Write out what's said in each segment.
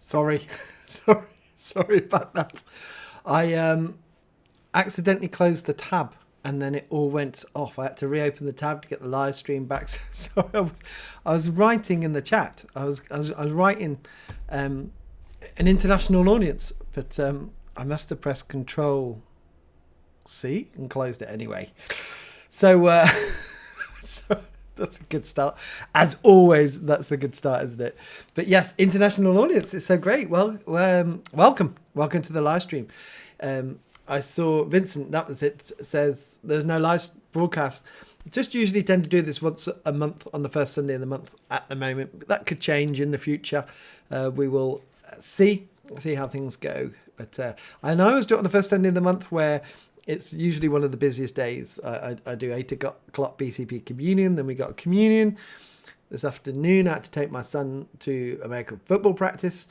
Sorry, sorry about that. I accidentally closed the tab and then it all went off. I had to reopen the tab to get the live stream back. So I was writing in the chat. I was writing an international audience, but I must have pressed Control C and closed it anyway. So, so that's a good start. As always, that's a good start, isn't it? But yes, international audience. It's so great. Well, welcome to the live stream. I saw Vincent, that was it, says there's no live broadcast. Just usually tend to do this once a month on the first Sunday of the month at the moment. That could change in the future. We will see how things go. But I know I always do it on the first Sunday of the month where it's usually one of the busiest days. I do 8 o'clock BCP communion, then we got a communion. This afternoon I had to take my son to American football practice,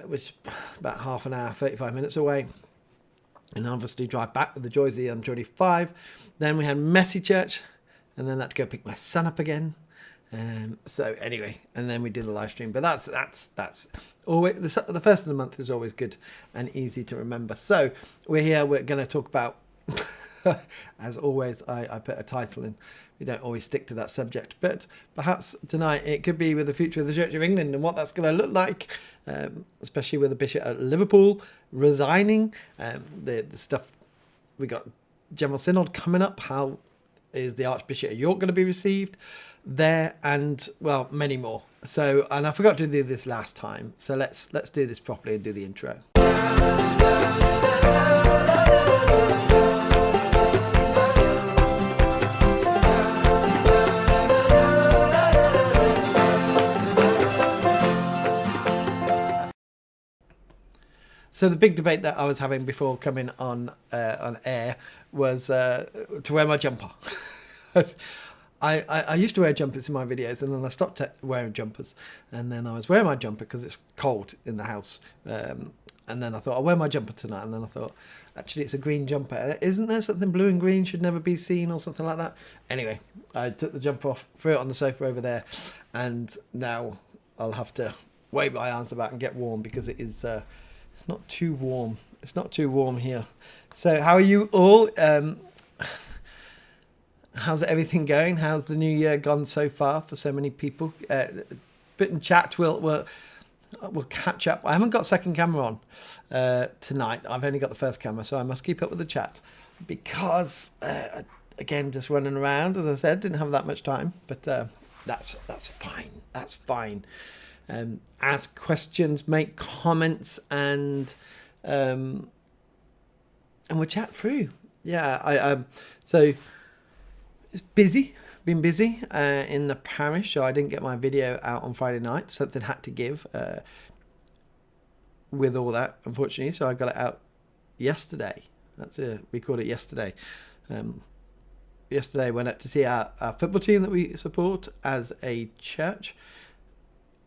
which is about half an hour, 35 minutes away. And obviously drive back with the joys of the M25. Then we had messy church, and then I had to go pick my son up again. So anyway, and then we do the live stream. But that's always the first of the month is always good and easy to remember. So we're here. We're going to talk about, as always, I put a title in. We don't always stick to that subject, but perhaps tonight it could be with the future of the Church of England and what that's going to look like, especially with the Bishop at Liverpool resigning, the stuff we got General Synod coming up. How is the Archbishop of York going to be received there, and well, many more. So, and I forgot to do this last time, so let's do this properly and do the intro. So the big debate that I was having before coming on air was to wear my jumper. I used to wear jumpers in my videos, and then I stopped wearing jumpers, and then I was wearing my jumper because it's cold in the house, and then I thought I'll wear my jumper tonight, and then I thought actually it's a green jumper, isn't there something blue and green should never be seen or something like that? Anyway, I took the jumper off, threw it on the sofa over there, and now I'll have to wave my arms about and get warm because it is it's not too warm. It's not too warm here. So how are you all? How's everything going? How's the new year gone so far for so many people? Bit in chat, we'll catch up. I haven't got second camera on tonight. I've only got the first camera, so I must keep up with the chat because again, just running around, as I said, didn't have that much time. But that's fine. That's fine. Ask questions, make comments, and we'll chat through. Yeah, so. It's busy, been busy in the parish, so I didn't get my video out on Friday night. Something had to give with all that, unfortunately, so I got it out yesterday. We called it yesterday. Yesterday I went out to see our football team that we support as a church.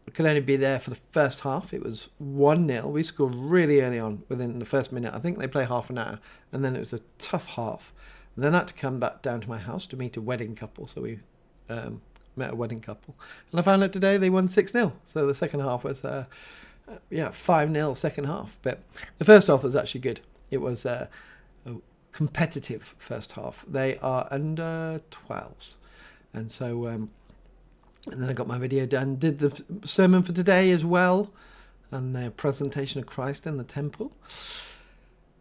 I could only be there for the first half. It was 1-0. We scored really early on within the first minute. I think they play half an hour, and then it was a tough half. Then I had to come back down to my house to meet a wedding couple. So we met a wedding couple. And I found out today they won 6-0. So the second half was, 5-0 second half. But the first half was actually good. It was a competitive first half. They are under 12s. And so, and then I got my video done. Did the sermon for today as well. And their presentation of Christ in the temple.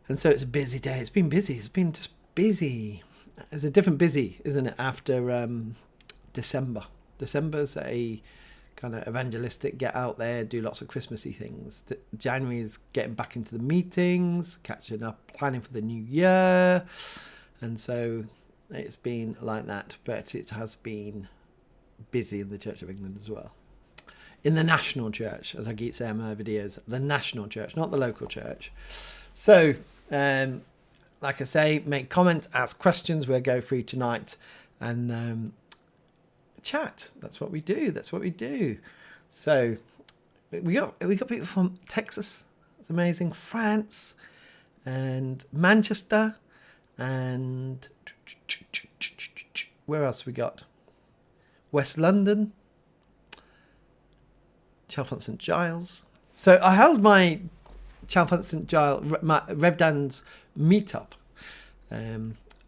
And so it's a busy day. It's been busy. It's been just busy. It's a different busy, isn't it, after December. December's a kind of evangelistic, get out there, do lots of Christmassy things. January is getting back into the meetings, catching up, planning for the new year. And so it's been like that, but it has been busy in the Church of England as well. In the national church, as I keep saying in my videos, the national church, not the local church. So, like I say, make comments, ask questions. We'll go through tonight and chat. That's what we do. So we got people from Texas. It's amazing. France and Manchester and where else we got? West London, Chalfont St Giles. So I held my Chalfont St Giles, my Rev Dan's meetup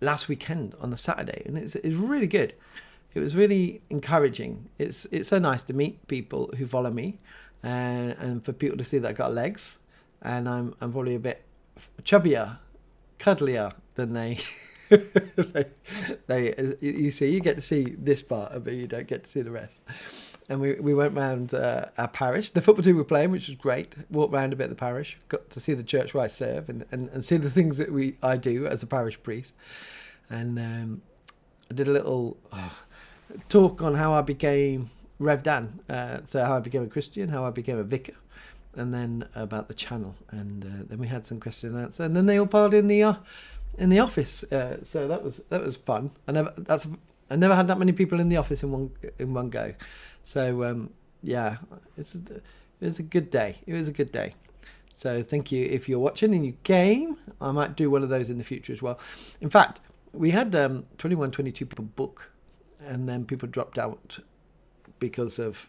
last weekend on a Saturday, and it's really good. It was really encouraging. It's so nice to meet people who follow me, and for people to see that I've got legs, and I'm probably a bit chubbier, cuddlier than they. You see, you get to see this part, but you don't get to see the rest. And we went round our parish. The football team were playing, which was great. Walked round a bit of the parish, got to see the church where I serve, and see the things that I do as a parish priest. And I did a little talk on how I became Rev Dan, so how I became a Christian, how I became a vicar, and then about the channel. And then we had some question and answer, and then they all piled in the office. So that was fun. I never had that many people in the office in one go. So yeah, it was a good day. It was a good day. So thank you if you're watching and you came. I might do one of those in the future as well. In fact, we had 21, 22 people book, and then people dropped out because of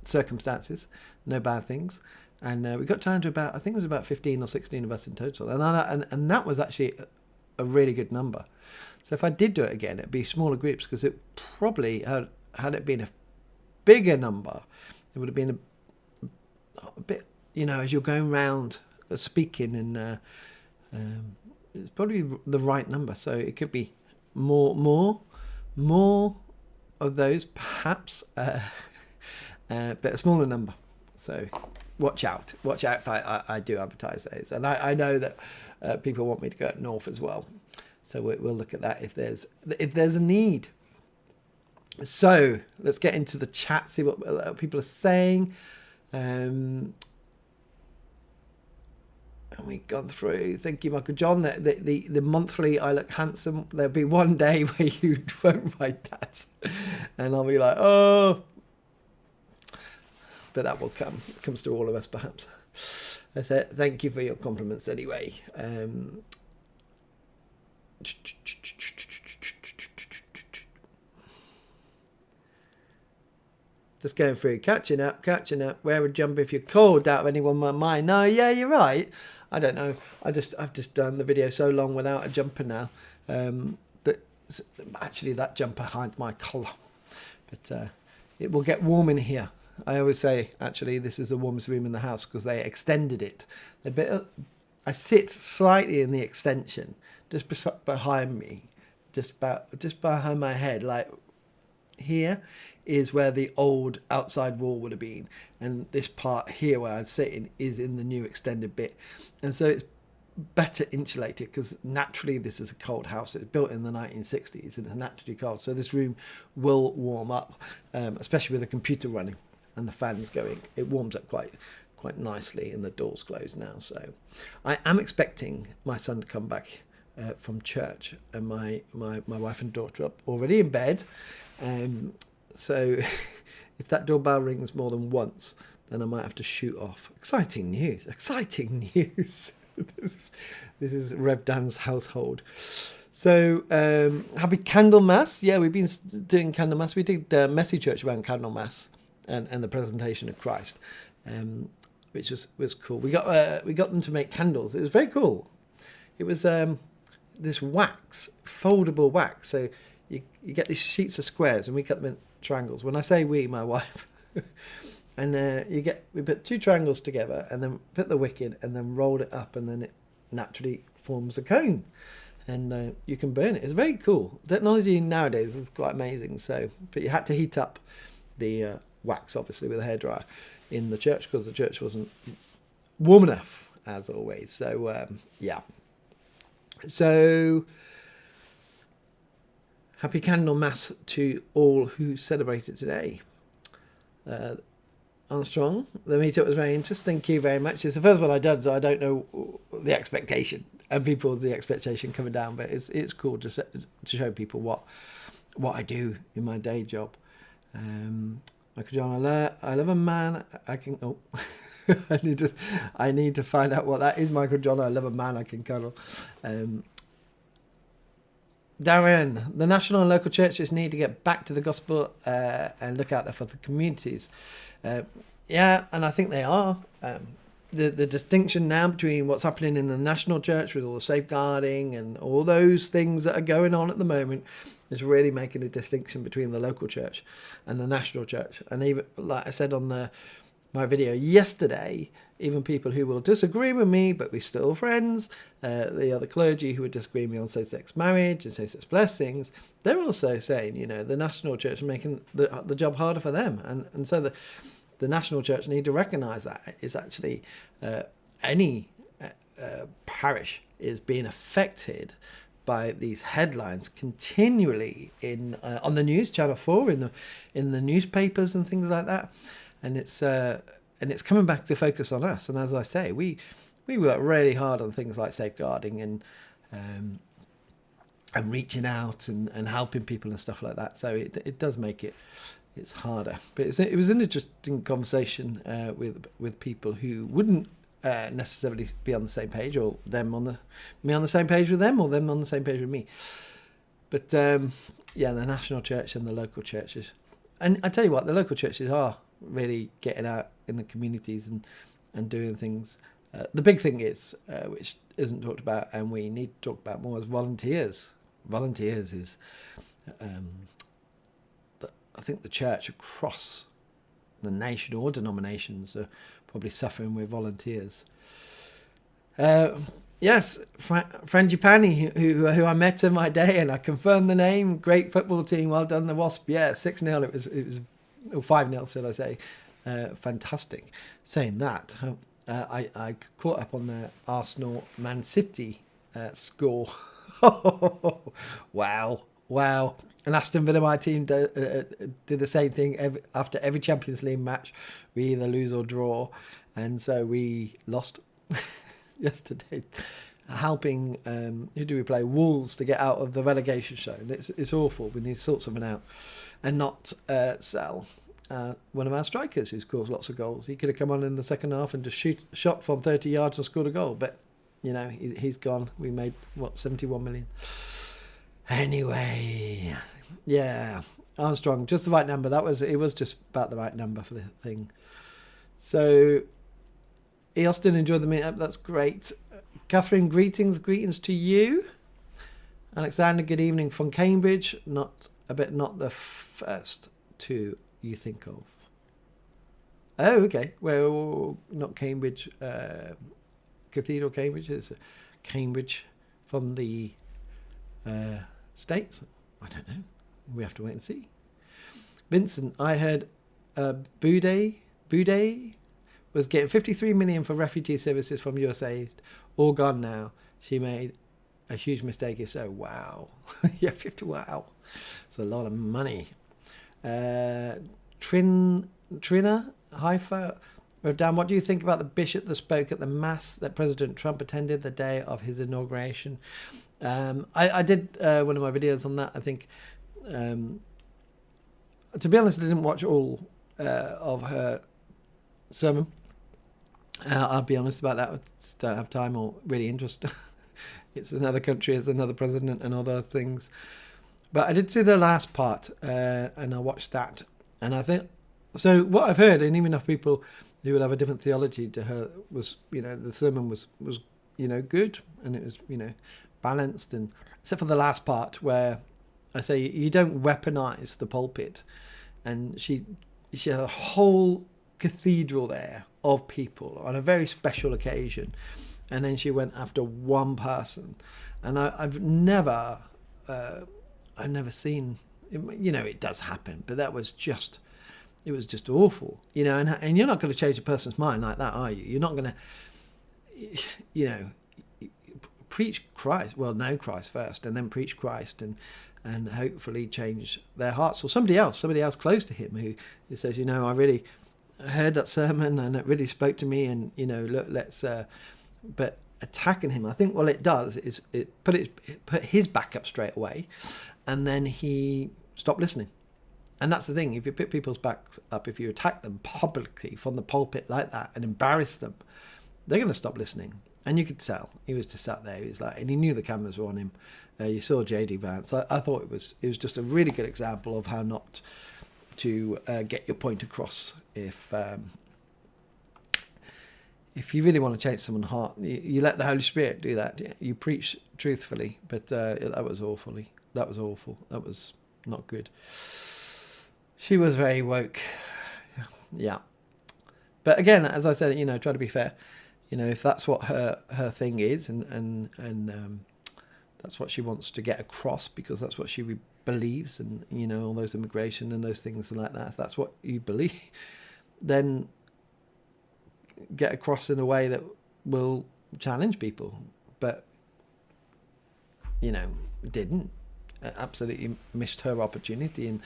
circumstances, no bad things. And we got down to about, I think it was about 15 or 16 of us in total. And that was actually a really good number. So if I did do it again, it'd be smaller groups, because it probably, had it been a bigger number, it would have been a bit, as you're going round speaking, and it's probably the right number. So it could be more of those, perhaps, but a smaller number. So watch out if I do advertise those. And I know that people want me to go up north as well. So we'll look at that if there's a need. So let's get into the chat, see what people are saying. And we've gone through. Thank you, Michael John. The monthly I look handsome. There'll be one day where you won't write that, and I'll be like, oh. But that will come. It comes to all of us, perhaps. I said, thank you for your compliments anyway. Just going through, catching up. Wear a jumper if you're cold. Doubt if anyone might mind. No, yeah, you're right. I don't know. I've just done the video so long without a jumper now. That actually that jumper hides my collar. But it will get warm in here. I always say, actually, this is the warmest room in the house because they extended it. I sit slightly in the extension, just behind me, just behind my head. Like here is where the old outside wall would have been, and this part here where I'm sitting is in the new extended bit, and so it's better insulated because naturally this is a cold house. It was built in the 1960s and it's naturally cold, so this room will warm up, especially with the computer running and the fans going. It warms up quite nicely, and the door's closed now. So I am expecting my son to come back from church, and my wife and daughter are already in bed. So if that doorbell rings more than once, then I might have to shoot off. Exciting news. This is Rev Dan's household. So happy Candlemas. Yeah, we've been doing Candlemas. We did Messy Church around Candlemas and the presentation of Christ, which was cool. We got them to make candles. It was very cool. It was this wax, foldable wax. So you get these sheets of squares, and we cut them in triangles. When I say we, my wife, and we put two triangles together, and then put the wick in, and then rolled it up, and then it naturally forms a cone, and you can burn it. It's very cool. Technology nowadays is quite amazing. So, but you had to heat up the wax, obviously, with a hairdryer in the church because the church wasn't warm enough, as always. So yeah. So happy Candlemas to all who celebrate it today. Armstrong, the meetup was very interesting. Thank you very much. It's the first one I've done, so I don't know the expectation and the expectation coming down, but it's cool to show people what I do in my day job. Michael John, I love a man I can. Oh, I need to find out what that is. Michael John, I love a man I can cuddle. Darren, the national and local churches need to get back to the gospel and look out there for the communities. Yeah, and I think they are. The distinction now between what's happening in the national church with all the safeguarding and all those things that are going on at the moment is really making a distinction between the local church and the national church. And even, like I said on my video yesterday, even people who will disagree with me, but we're still friends, the other clergy who would disagree with me on same-sex marriage and same-sex blessings, they're also saying, the national church is making the job harder for them. And so the national church need to recognise that it's actually any parish is being affected by these headlines continually on the news, Channel 4, in the newspapers and things like that, and it's coming back to focus on us. And as I say, we work really hard on things like safeguarding and reaching out and helping people and stuff like that. So it does make it's harder. But it was an interesting conversation with people who wouldn't necessarily be on the same page, or me on the same page with them, or them on the same page with me. But the national church and the local churches, and I tell you what, the local churches are really getting out in the communities and doing things. The big thing is, which isn't talked about and we need to talk about more, is volunteers. Volunteers is, I think the church across the nation or denominations are probably suffering with volunteers. Yes, Frangipani, who I met in my day, and I confirmed the name. Great football team, well done, the Wasp. Yeah, 6-0. It was, or 5-0, shall I say? Fantastic. Saying that, I caught up on the Arsenal Man City score. Wow. And Aston Villa, my team, did the same thing after every Champions League match. We either lose or draw. And so we lost yesterday, helping, who do we play? Wolves, to get out of the relegation zone. It's awful. We need to sort something out and not sell one of our strikers who's scored lots of goals. He could have come on in the second half and just shot from 30 yards and scored a goal. But, he's gone. We made, 71 million. Anyway, yeah, Armstrong, just the right number. It was just about the right number for the thing. So, Eoston, enjoyed the meetup. That's great. Catherine, greetings to you. Alexander, good evening from Cambridge. Not the first two you think of. Oh, okay. Well, not Cambridge. Cathedral Cambridge is Cambridge from the States. I don't know. We have to wait and see. Vincent, I heard Boudet was getting 53 million for refugee services from USA. All gone now. She made a huge mistake. So wow. Yeah, 50. Wow. It's a lot of money. Trina Haifa, Dan, what do you think about the bishop that spoke at the mass that President Trump attended the day of his inauguration? I did one of my videos on that. I think, to be honest, I didn't watch all of her sermon. I'll be honest about that. I just don't have time or really interest. It's another country, it's another president and other things. But I did see the last part, and I watched that. And I think, so what I've heard, and even enough people who would have a different theology to her, was, the sermon was good, and it was, balanced, and except for the last part where I say you don't weaponize the pulpit, and she had a whole cathedral there of people on a very special occasion, and then she went after one person, and I've never seen, it does happen, but it was just awful, and you're not going to change a person's mind like that, are you? You're not going to, preach Christ. Well, know Christ first, and then preach Christ, and hopefully change their hearts, or somebody else close to him who says, I really heard that sermon and it really spoke to me, and look, let's. But attacking him, I think what it does is it put his back up straight away, and then he stopped listening. And that's the thing: if you put people's backs up, if you attack them publicly from the pulpit like that and embarrass them, they're going to stop listening. And you could tell he was just sat there. He was like, and he knew the cameras were on him. You saw J.D. Vance. I thought it was just a really good example of how not to get your point across if if you really want to change someone's heart, you let the Holy Spirit do that. You preach truthfully, but that was awful. That was not good. She was very woke. Yeah. But again, as I said, try to be fair. If that's what her thing is, and that's what she wants to get across, because that's what she believes, and all those immigration and those things like that. If that's what you believe, then get across in a way that will challenge people. But didn't. Absolutely missed her opportunity.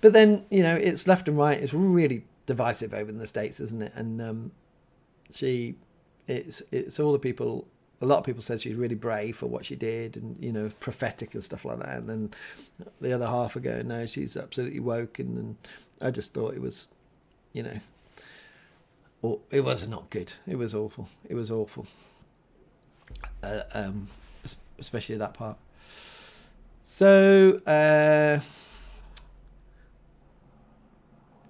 But then it's left and right. It's really divisive over in the States, isn't it? And it's all the people. A lot of people said she's really brave for what she did, and prophetic and stuff like that. And then the other half are going, no, she's absolutely woke. And I just thought it was, it was not good. It was awful. It was awful. Especially that part. So,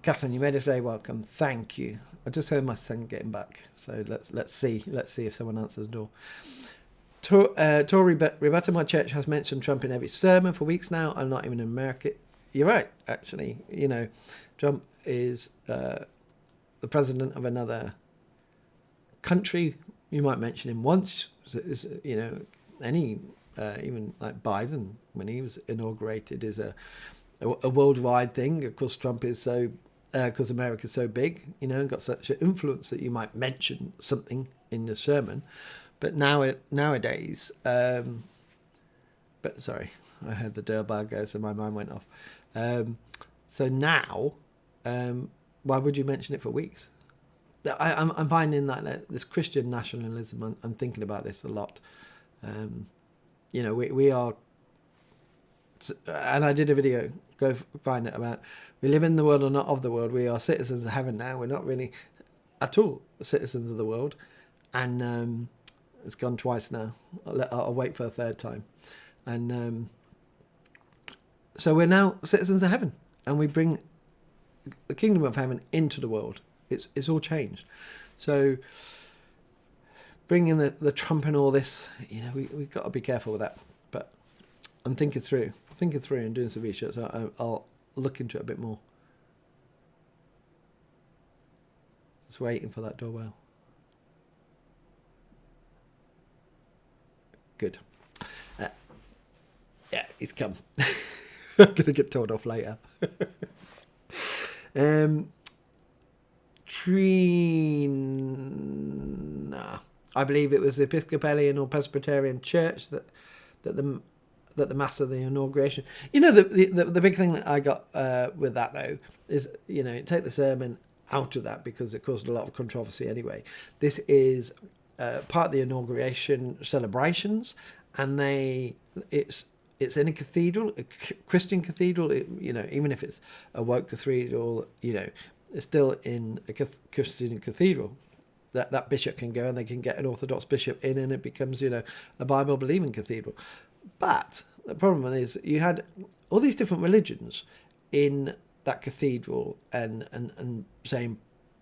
Catherine, you made us very welcome. Thank you. I just heard my son getting back, so let's see if someone answers the door. Tory Rebecca, my church has mentioned Trump in every sermon for weeks now. I'm not even in America. You're right, actually. Trump is the president of another country. You might mention him once. Even like Biden, when he was inaugurated, is a worldwide thing. Of course, Trump is so, because America's so big, and got such an influence that you might mention something in the sermon. But nowadays, but sorry, I heard the doorbell go, so my mind went off. So now, why would you mention it for weeks? I'm finding that this Christian nationalism. I'm thinking about this a lot. We are, and I did a video, go find it, about we live in the world or not of the world. We are citizens of heaven now. We're not really at all citizens of the world. And it's gone twice now. I'll wait for a third time. And so we're now citizens of heaven, and we bring the kingdom of heaven into the world. It's all changed. So bringing the Trump and all this, we've got to be careful with that. But I'm thinking through and doing some research. So I'll look into it a bit more. Just waiting for that doorbell. Good. Yeah, he's come. I'm going to get told off later. Trina. I believe it was the Episcopalian or Presbyterian Church that the mass of the inauguration. The big thing that I got with that though is take the sermon out of that, because it caused a lot of controversy anyway. This is part of the inauguration celebrations, and it's in a cathedral, a Christian cathedral. Even if it's a woke cathedral, it's still in a Christian cathedral. That bishop can go and they can get an Orthodox bishop in, and it becomes, a Bible believing cathedral. But the problem is you had all these different religions in that cathedral and saying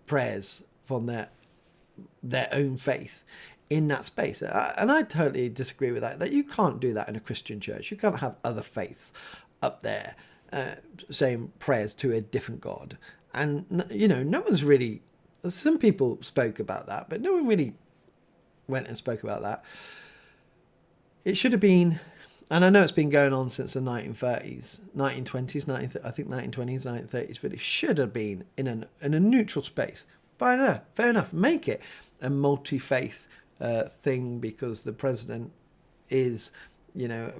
prayers from their own faith in that space. And I totally disagree with that you can't do that in a Christian church. You can't have other faiths up there saying prayers to a different God. And, no one's really... Some people spoke about that, but no one really went and spoke about that. It should have been, and I know it's been going on since the 1930s, 1920s, I think 1920s, 1930s, but it should have been in a neutral space. Fair enough. Make it a multi-faith thing, because the president is,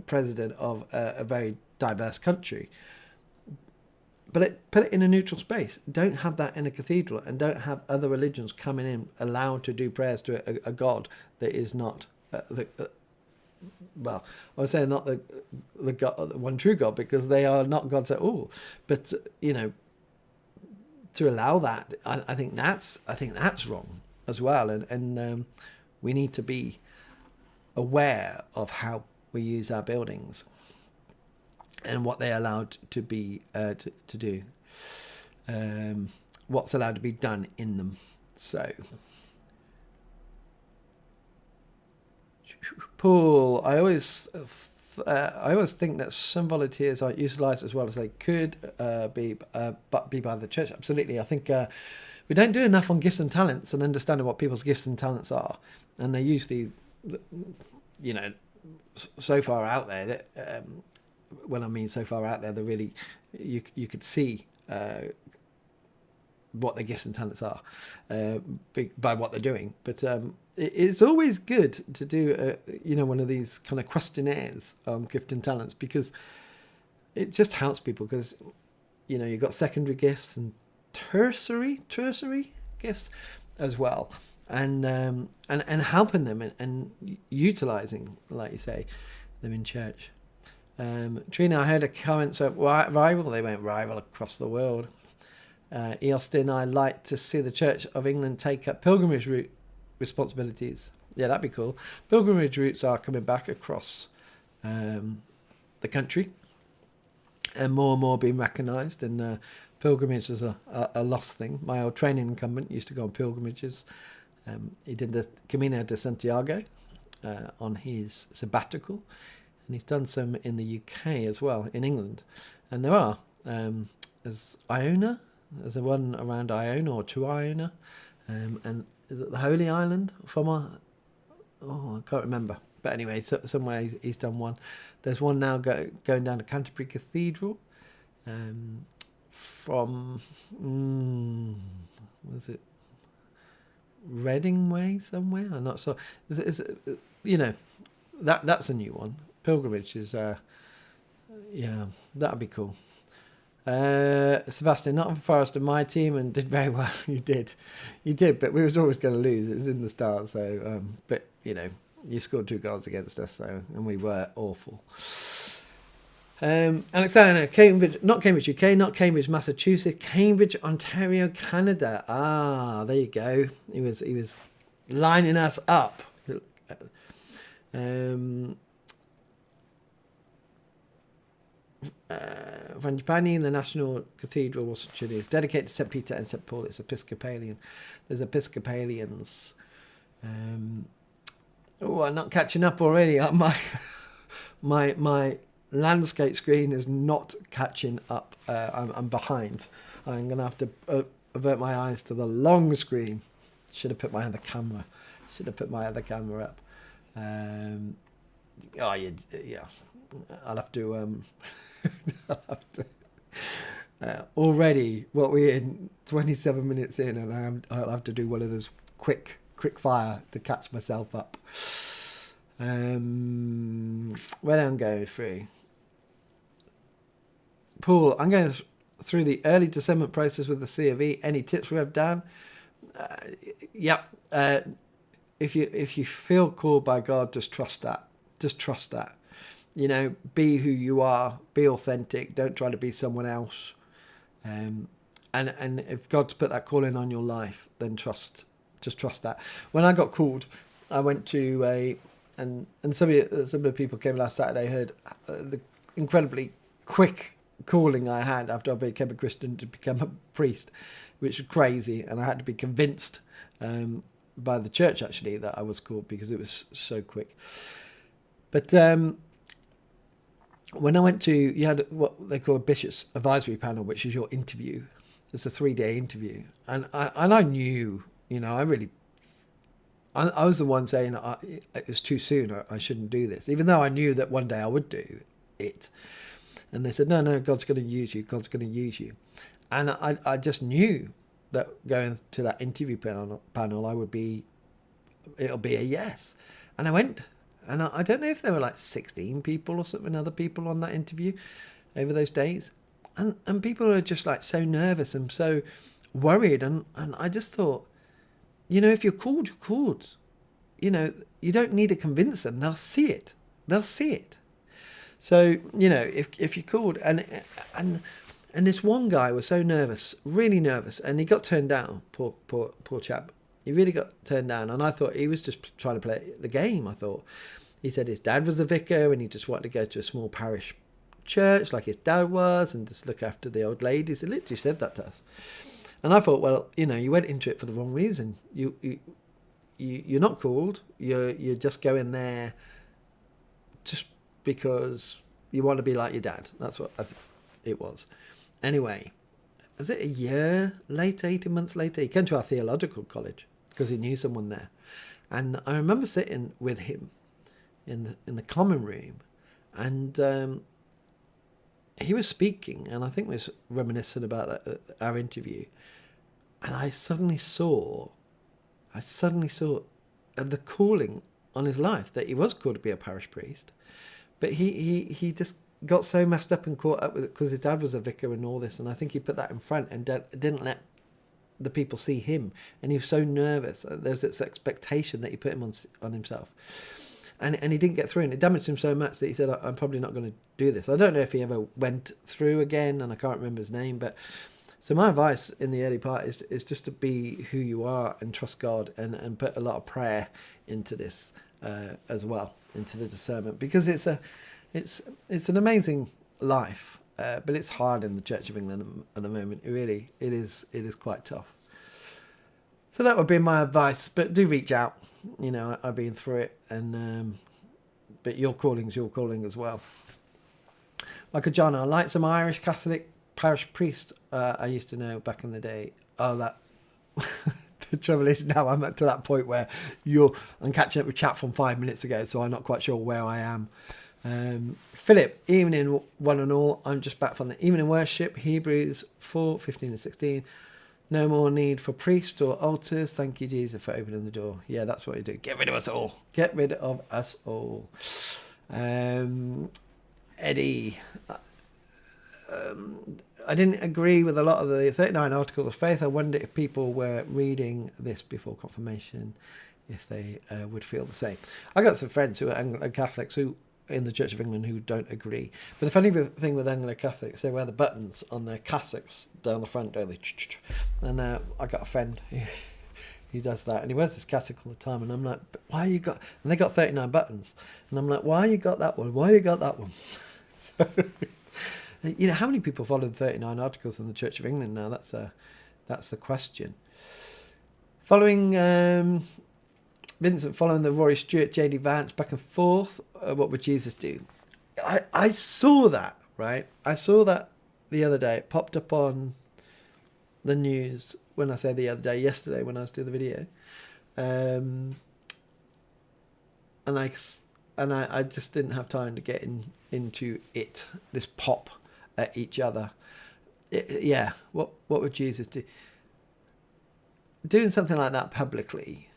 president of a very diverse country. But put it in a neutral space. Don't have that in a cathedral, and don't have other religions coming in allowed to do prayers to a God that is not well, I would say not the God, the one true God, because they are not gods at all. But to allow that, I think that's wrong as well, and we need to be aware of how we use our buildings and what they're allowed to be to do, what's allowed to be done in them. So Paul, I always think that some volunteers aren't utilised as well as they could be by the church. Absolutely, I think we don't do enough on gifts and talents and understanding what people's gifts and talents are, and they're usually, so far out there that when I mean so far out there, they're really you could see what their gifts and talents are by what they're doing. But it's always good to do one of these kind of questionnaires on gift and talents, because it just helps people, because you've got secondary gifts and tertiary gifts as well, and helping them and utilizing, like you say, them in church. Trina, I heard a comment, so rival, they went rival across the world. Eostin, I'd like to see the Church of England take up pilgrimage route responsibilities. Yeah, that'd be cool. Pilgrimage routes are coming back across the country, and more being recognised, and pilgrimage is a lost thing. My old training incumbent used to go on pilgrimages. He did the Camino de Santiago on his sabbatical, and he's done some in the UK as well, in England. And there are, there's Iona, there's a one around Iona or to Iona, and is it the Holy Island? I can't remember. But anyway, somewhere he's done one. There's one now going down to Canterbury Cathedral, from was it Reading Way somewhere? I'm not sure. Is that's a new one. Pilgrimage is that'd be cool. Sebastian, not Forest of my team, and did very well. You did, but we was always going to lose. It was in the start, so but you scored 2 goals against us, so, and we were awful. Alexander, not Cambridge, UK, not Cambridge, Massachusetts, Cambridge, Ontario, Canada. There you go. He was lining us up. Frangipani, the National Cathedral, Chile, is dedicated to St. Peter and St. Paul. It's Episcopalian. There's Episcopalians. I'm not catching up already. My landscape screen is not catching up. I'm behind. I'm going to have to avert my eyes to the long screen. Should have put my other camera up. I'll have to. Already, what we're in 27 minutes in, and I'll have to do one of those quick fire to catch myself up. Where I'm going through, Paul, I'm going through the early discernment process with the C of E. Any tips, Rev Dan? If you feel called by God, just trust that. Be who you are, be authentic, don't try to be someone else. And if God's put that calling on your life, then just trust that. When I got called, I went to and some of the people came last Saturday, heard the incredibly quick calling I had after I became a Christian to become a priest, which was crazy, and I had to be convinced by the church actually that I was called, because it was so quick. But when I went to, you had what they call a bishop's advisory panel, which is your interview. It's a 3-day interview, and I knew, I was the one saying it was too soon. I shouldn't do this, even though I knew that one day I would do it. And they said, no, God's going to use you. God's going to use you. And I just knew that going to that interview panel, it'll be a yes. And I went. And I don't know if there were like 16 people or something, other people on that interview over those days. And people are just like so nervous and so worried. And I just thought, if you're called, you're called. You don't need to convince them. They'll see it. So, if you're called, and this one guy was so nervous, really nervous, and he got turned down, poor chap. He really got turned down, and I thought he was just trying to play the game, I thought. He said his dad was a vicar, and he just wanted to go to a small parish church like his dad was, and just look after the old ladies. He literally said that to us. And I thought, well, you went into it for the wrong reason. You you're not called. You're just going there just because you want to be like your dad. That's what it was. Anyway, was it a year later, 18 months later? He came to our theological college because he knew someone there. And I remember sitting with him in the common room, and he was speaking, and I think we was reminiscent about our interview. And I suddenly saw the calling on his life, that he was called to be a parish priest, but he just got so messed up and caught up with it because his dad was a vicar and all this, and I think he put that in front and didn't let the people see him, and he was so nervous. There's this expectation that he put him on himself, and he didn't get through, and it damaged him so much that he said, I'm probably not going to do this. I don't know if he ever went through again, and I can't remember his name, but so my advice in the early part is just to be who you are and trust God, and put a lot of prayer into this as well, into the discernment, because it's an amazing life, but it's hard in the Church of England at the moment. It is quite tough. So that would be my advice, but do reach out. I've been through it, and but your calling's your calling as well. Michael John, I like some Irish Catholic parish priest I used to know back in the day. Oh, that the trouble is now I'm to that point where I'm catching up with chat from 5 minutes ago, so I'm not quite sure where I am. Philip, evening one and all. I'm just back from the evening worship. Hebrews 4:15 and 16. No more need for priests or altars. Thank you, Jesus, for opening the door. Yeah, that's what you do. Get rid of us all. Get rid of us all. Eddie, I didn't agree with a lot of the 39 articles of faith. I wonder if people were reading this before confirmation, if they would feel the same. I got some friends who are Anglican Catholics who in the Church of England who don't agree. But the funny thing with Anglican Catholics, they wear the buttons on their cassocks down the front, don't they? And I got a friend who does that, and he wears this cassock all the time, and I'm like, why you got... And they got 39 buttons, and I'm like, why you got that one? Why you got that one? So, how many people follow the 39 articles in the Church of England now? That's the question. Vincent, following the Rory Stewart, J.D. Vance back and forth, what would Jesus do? I saw that, right? I saw that the other day. It popped up on the news, when I say the other day, yesterday when I was doing the video. And I just didn't have time to get into it, this pop at each other. What would Jesus do? Doing something like that publicly,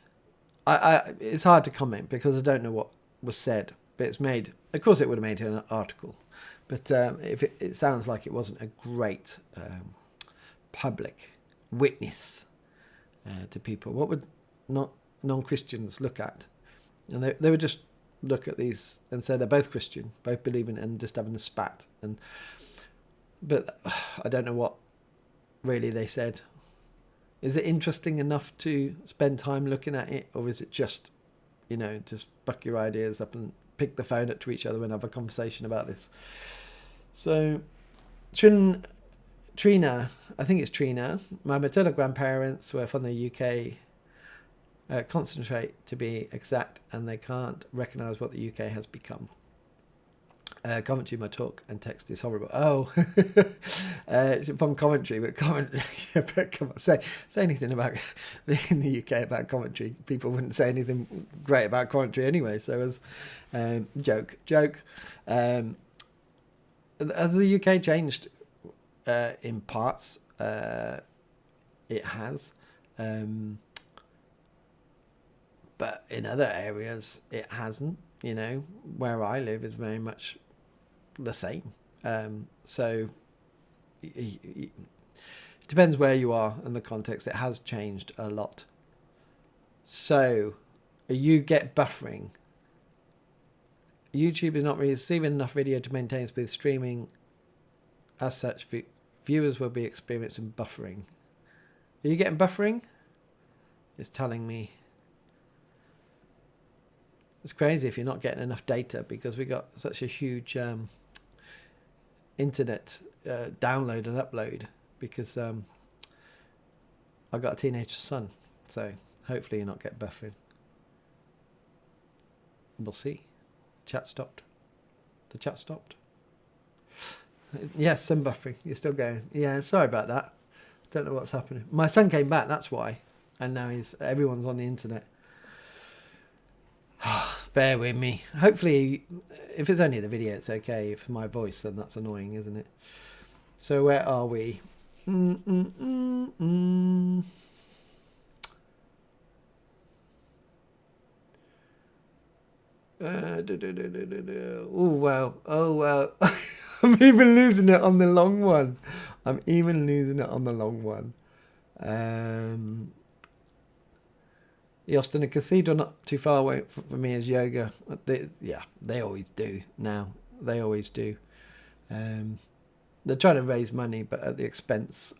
it's hard to comment because I don't know what was said, but it's made, of course it would have made an article, but if it sounds like it wasn't a great public witness to people. What would non-Christians look at? And they would just look at these and say they're both Christian, both believing, and just having a spat. But I don't know what really they said. Is it interesting enough to spend time looking at it, or is it just, just buck your ideas up and pick the phone up to each other and have a conversation about this? So, Trina, I think it's Trina, my maternal grandparents were from the UK, concentrate to be exact, and they can't recognise what the UK has become. Commentary, my talk and text is horrible. Oh, from commentary, but commentary. But come on, say anything about in the UK about commentary. People wouldn't say anything great about commentary anyway. So as joke. Has the UK changed in parts? It has, but in other areas it hasn't. Where I live is very much the same. So it depends where you are and the context. It has changed a lot. So you get buffering. YouTube is not receiving enough video to maintain smooth streaming. As such, viewers will be experiencing buffering. Are you getting buffering? It's telling me. It's crazy if you're not getting enough data, because we got such a huge internet download and upload, because I've got a teenage son, so hopefully you're not getting buffering. We'll see. Chat stopped. The chat stopped. Yes, some buffering. You're still going. Yeah, sorry about that. Don't know what's happening. My son came back, that's why. And now everyone's on the internet. Bear with me. Hopefully, if it's only the video, it's okay. If my voice, then that's annoying, isn't it? So where are we? Oh, wow. Oh, wow. I'm even losing it on the long one. Austin, a cathedral not too far away for me is yoga. They always do now. They always do. They're trying to raise money, but at the expense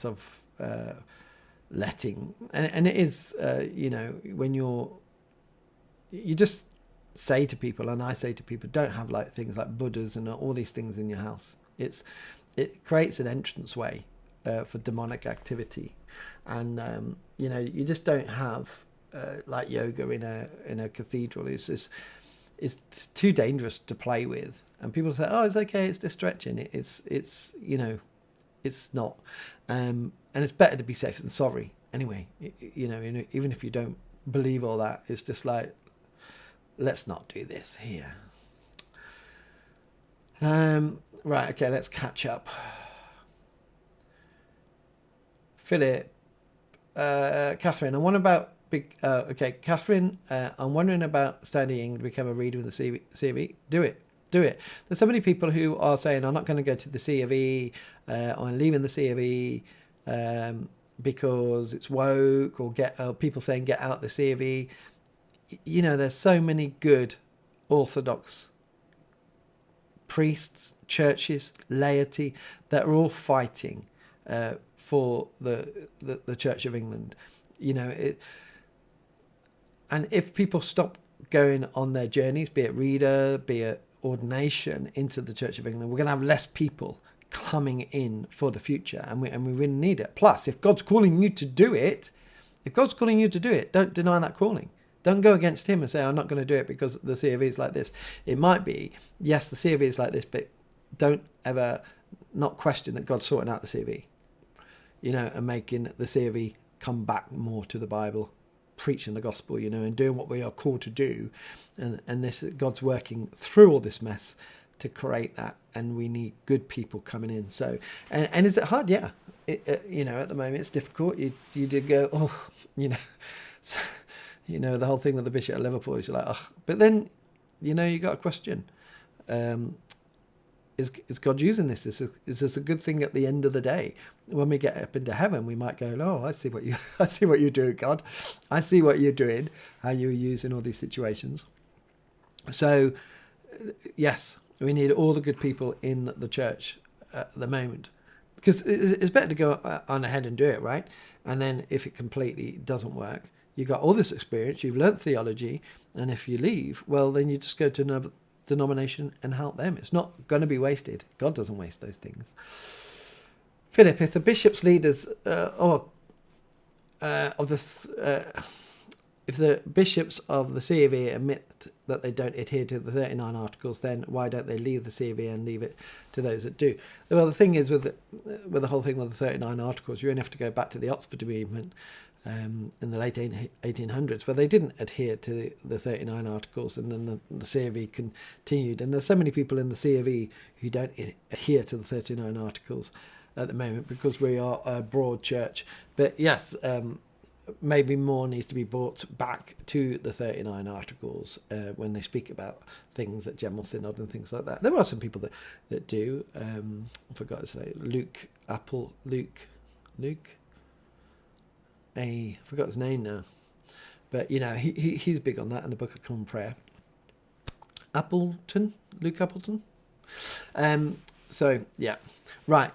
of letting. And it is, when you just say to people, and I say to people, don't have like things like Buddhas and all these things in your house. It creates an entranceway for demonic activity, and you just don't have like yoga in a cathedral. It's too dangerous to play with, and people say, oh, it's okay, it's just stretching. It's not, and it's better to be safe than sorry anyway. Even if you don't believe all that, it's just like, let's not do this here. Right, okay, let's catch up. Philip, Catherine, I'm wondering about Catherine, I'm wondering about studying to become a reader in the CFE. Do it. There's so many people who are saying, I'm not going to go to the CFE, I'm leaving the CFE because it's woke, or people saying get out the CFE. There's so many good Orthodox priests, churches, laity that are all fighting for the Church of England. And if people stop going on their journeys, be it reader, be it ordination, into the Church of England, we're going to have less people coming in for the future, and we really need it. Plus, if God's calling you to do it, don't deny that calling. Don't go against him and say, I'm not going to do it because the CFE is like this. It might be, yes, the CFE is like this, but don't ever not question that God's sorting out the CFE, and making the CFE come back more to the Bible, preaching the gospel, and doing what we are called to do. And this, God's working through all this mess to create that, and we need good people coming in. So, and is it hard? Yeah. At the moment it's difficult. You did go, the whole thing with the bishop at Liverpool is like, but then, you got a question. Is God using this? Is this a good thing at the end of the day? When we get up into heaven, we might go, oh, I see what you're doing, God. I see what you're doing, how you're using all these situations. So, yes, we need all the good people in the church at the moment. Because it's better to go on ahead and do it, right? And then if it completely doesn't work, you've got all this experience, you've learnt theology, and if you leave, well, then you just go to another denomination and help them. It's not going to be wasted. God doesn't waste those things. Philip, if the bishops, leaders, if the bishops of the CFE admit that they don't adhere to the 39 articles, then why don't they leave the CFE and leave it to those that do? Well, the thing is with the whole thing with the 39 articles, you only have to go back to the Oxford Movement in the late 1800s, where they didn't adhere to the 39 articles, and then the CFE continued. And there's so many people in the CFE who don't adhere to the 39 articles at the moment, because we are a broad church. But yes, maybe more needs to be brought back to the 39 articles when they speak about things at General Synod and things like that. There are some people that do. I forgot his name. Luke. I forgot his name now. But, he's big on that in the Book of Common Prayer. Luke Appleton. So, yeah. Right.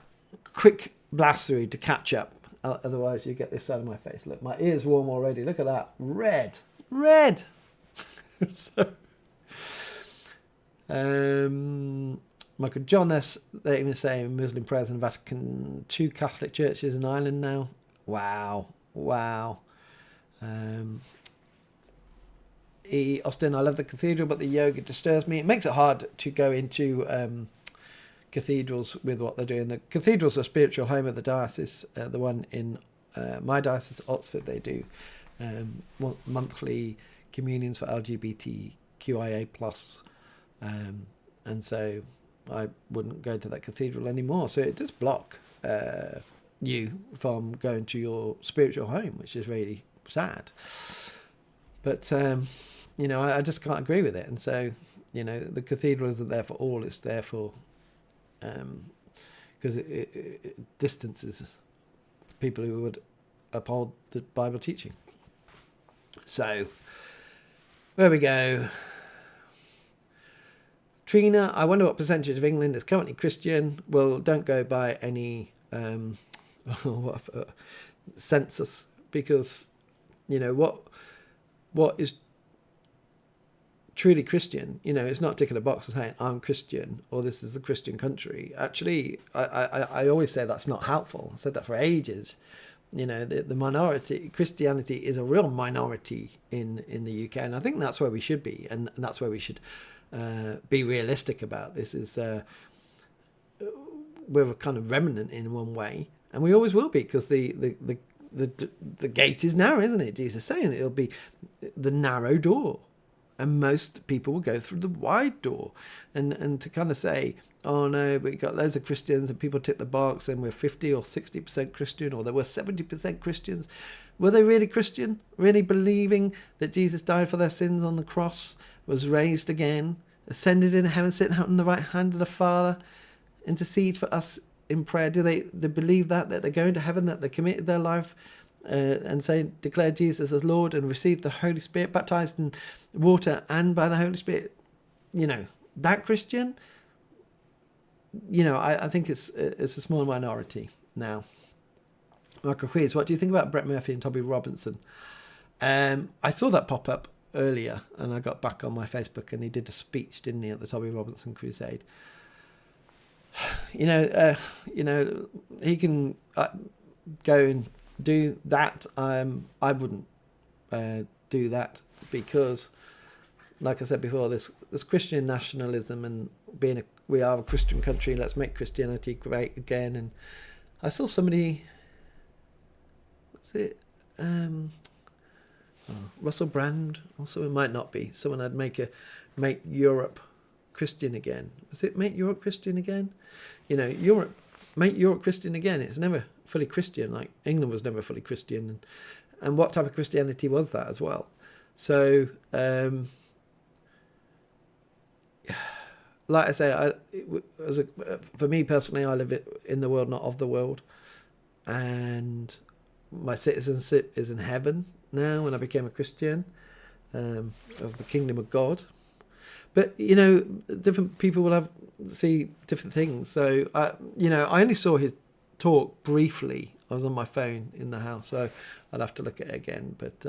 Quick blast through to catch up. Otherwise you get this out of my face. Look, my ear's warm already. Look at that. Red. So, Michael John, they're even saying Muslim prayers in Vatican, 2 Catholic churches in Ireland now. Wow. Austin, I love the cathedral, but the yoga disturbs me. It makes it hard to go into cathedrals with what they're doing. The cathedral's a spiritual home of the diocese. The one in my diocese, Oxford, they do monthly communions for LGBTQIA+. And so I wouldn't go to that cathedral anymore. So it does block you from going to your spiritual home, which is really sad. But, I just can't agree with it. And so, the cathedral isn't there for all, it's there for, because it distances people who would uphold the Bible teaching. So, there we go. Trina, I wonder what percentage of England is currently Christian. Well, don't go by any census, because, what is truly Christian, it's not ticking a box and saying I'm Christian or this is a Christian country. Actually, I always say that's not helpful. I said that for ages. The minority, Christianity is a real minority in the UK, and I think that's where we should be, and that's where we should be realistic about this. Is we're a kind of remnant in one way, and we always will be, because the gate is narrow, isn't it? Jesus is saying it'll be the narrow door, and most people will go through the wide door. And to kind of say, oh no, we got loads of Christians and people tick the box and we're 50 or 60% Christian, or there were 70% Christians. Were they really Christian? Really believing that Jesus died for their sins on the cross, was raised again, ascended in heaven, sitting out on the right hand of the Father, intercede for us in prayer? Do they believe that they're going to heaven, that they committed their life and declare Jesus as Lord and receive the Holy Spirit, baptized in water and by the Holy Spirit? That Christian, I think it's a small minority now. Michael Quiz, what do you think about Brett Murphy and Toby Robinson? I saw that pop up earlier, and I got back on my Facebook, and he did a speech, didn't he, at the Toby Robinson Crusade? He can go and do that. I wouldn't do that, because, like I said before, there's Christian nationalism and we are a Christian country. Let's make Christianity great again. And I saw somebody, what's it? Russell Brand. Also, it might not be. Someone had make Europe Christian again. Was it make Europe Christian again? Europe, make Europe Christian again. It's never fully Christian. Like England was never fully Christian, and what type of Christianity was that as well? So, like I say, for me personally, I live in the world, not of the world, and my citizenship is in heaven now when I became a Christian, of the kingdom of God. But different people will see different things. So I only saw his talk briefly. I was on my phone in the house, so I'd have to look at it again. But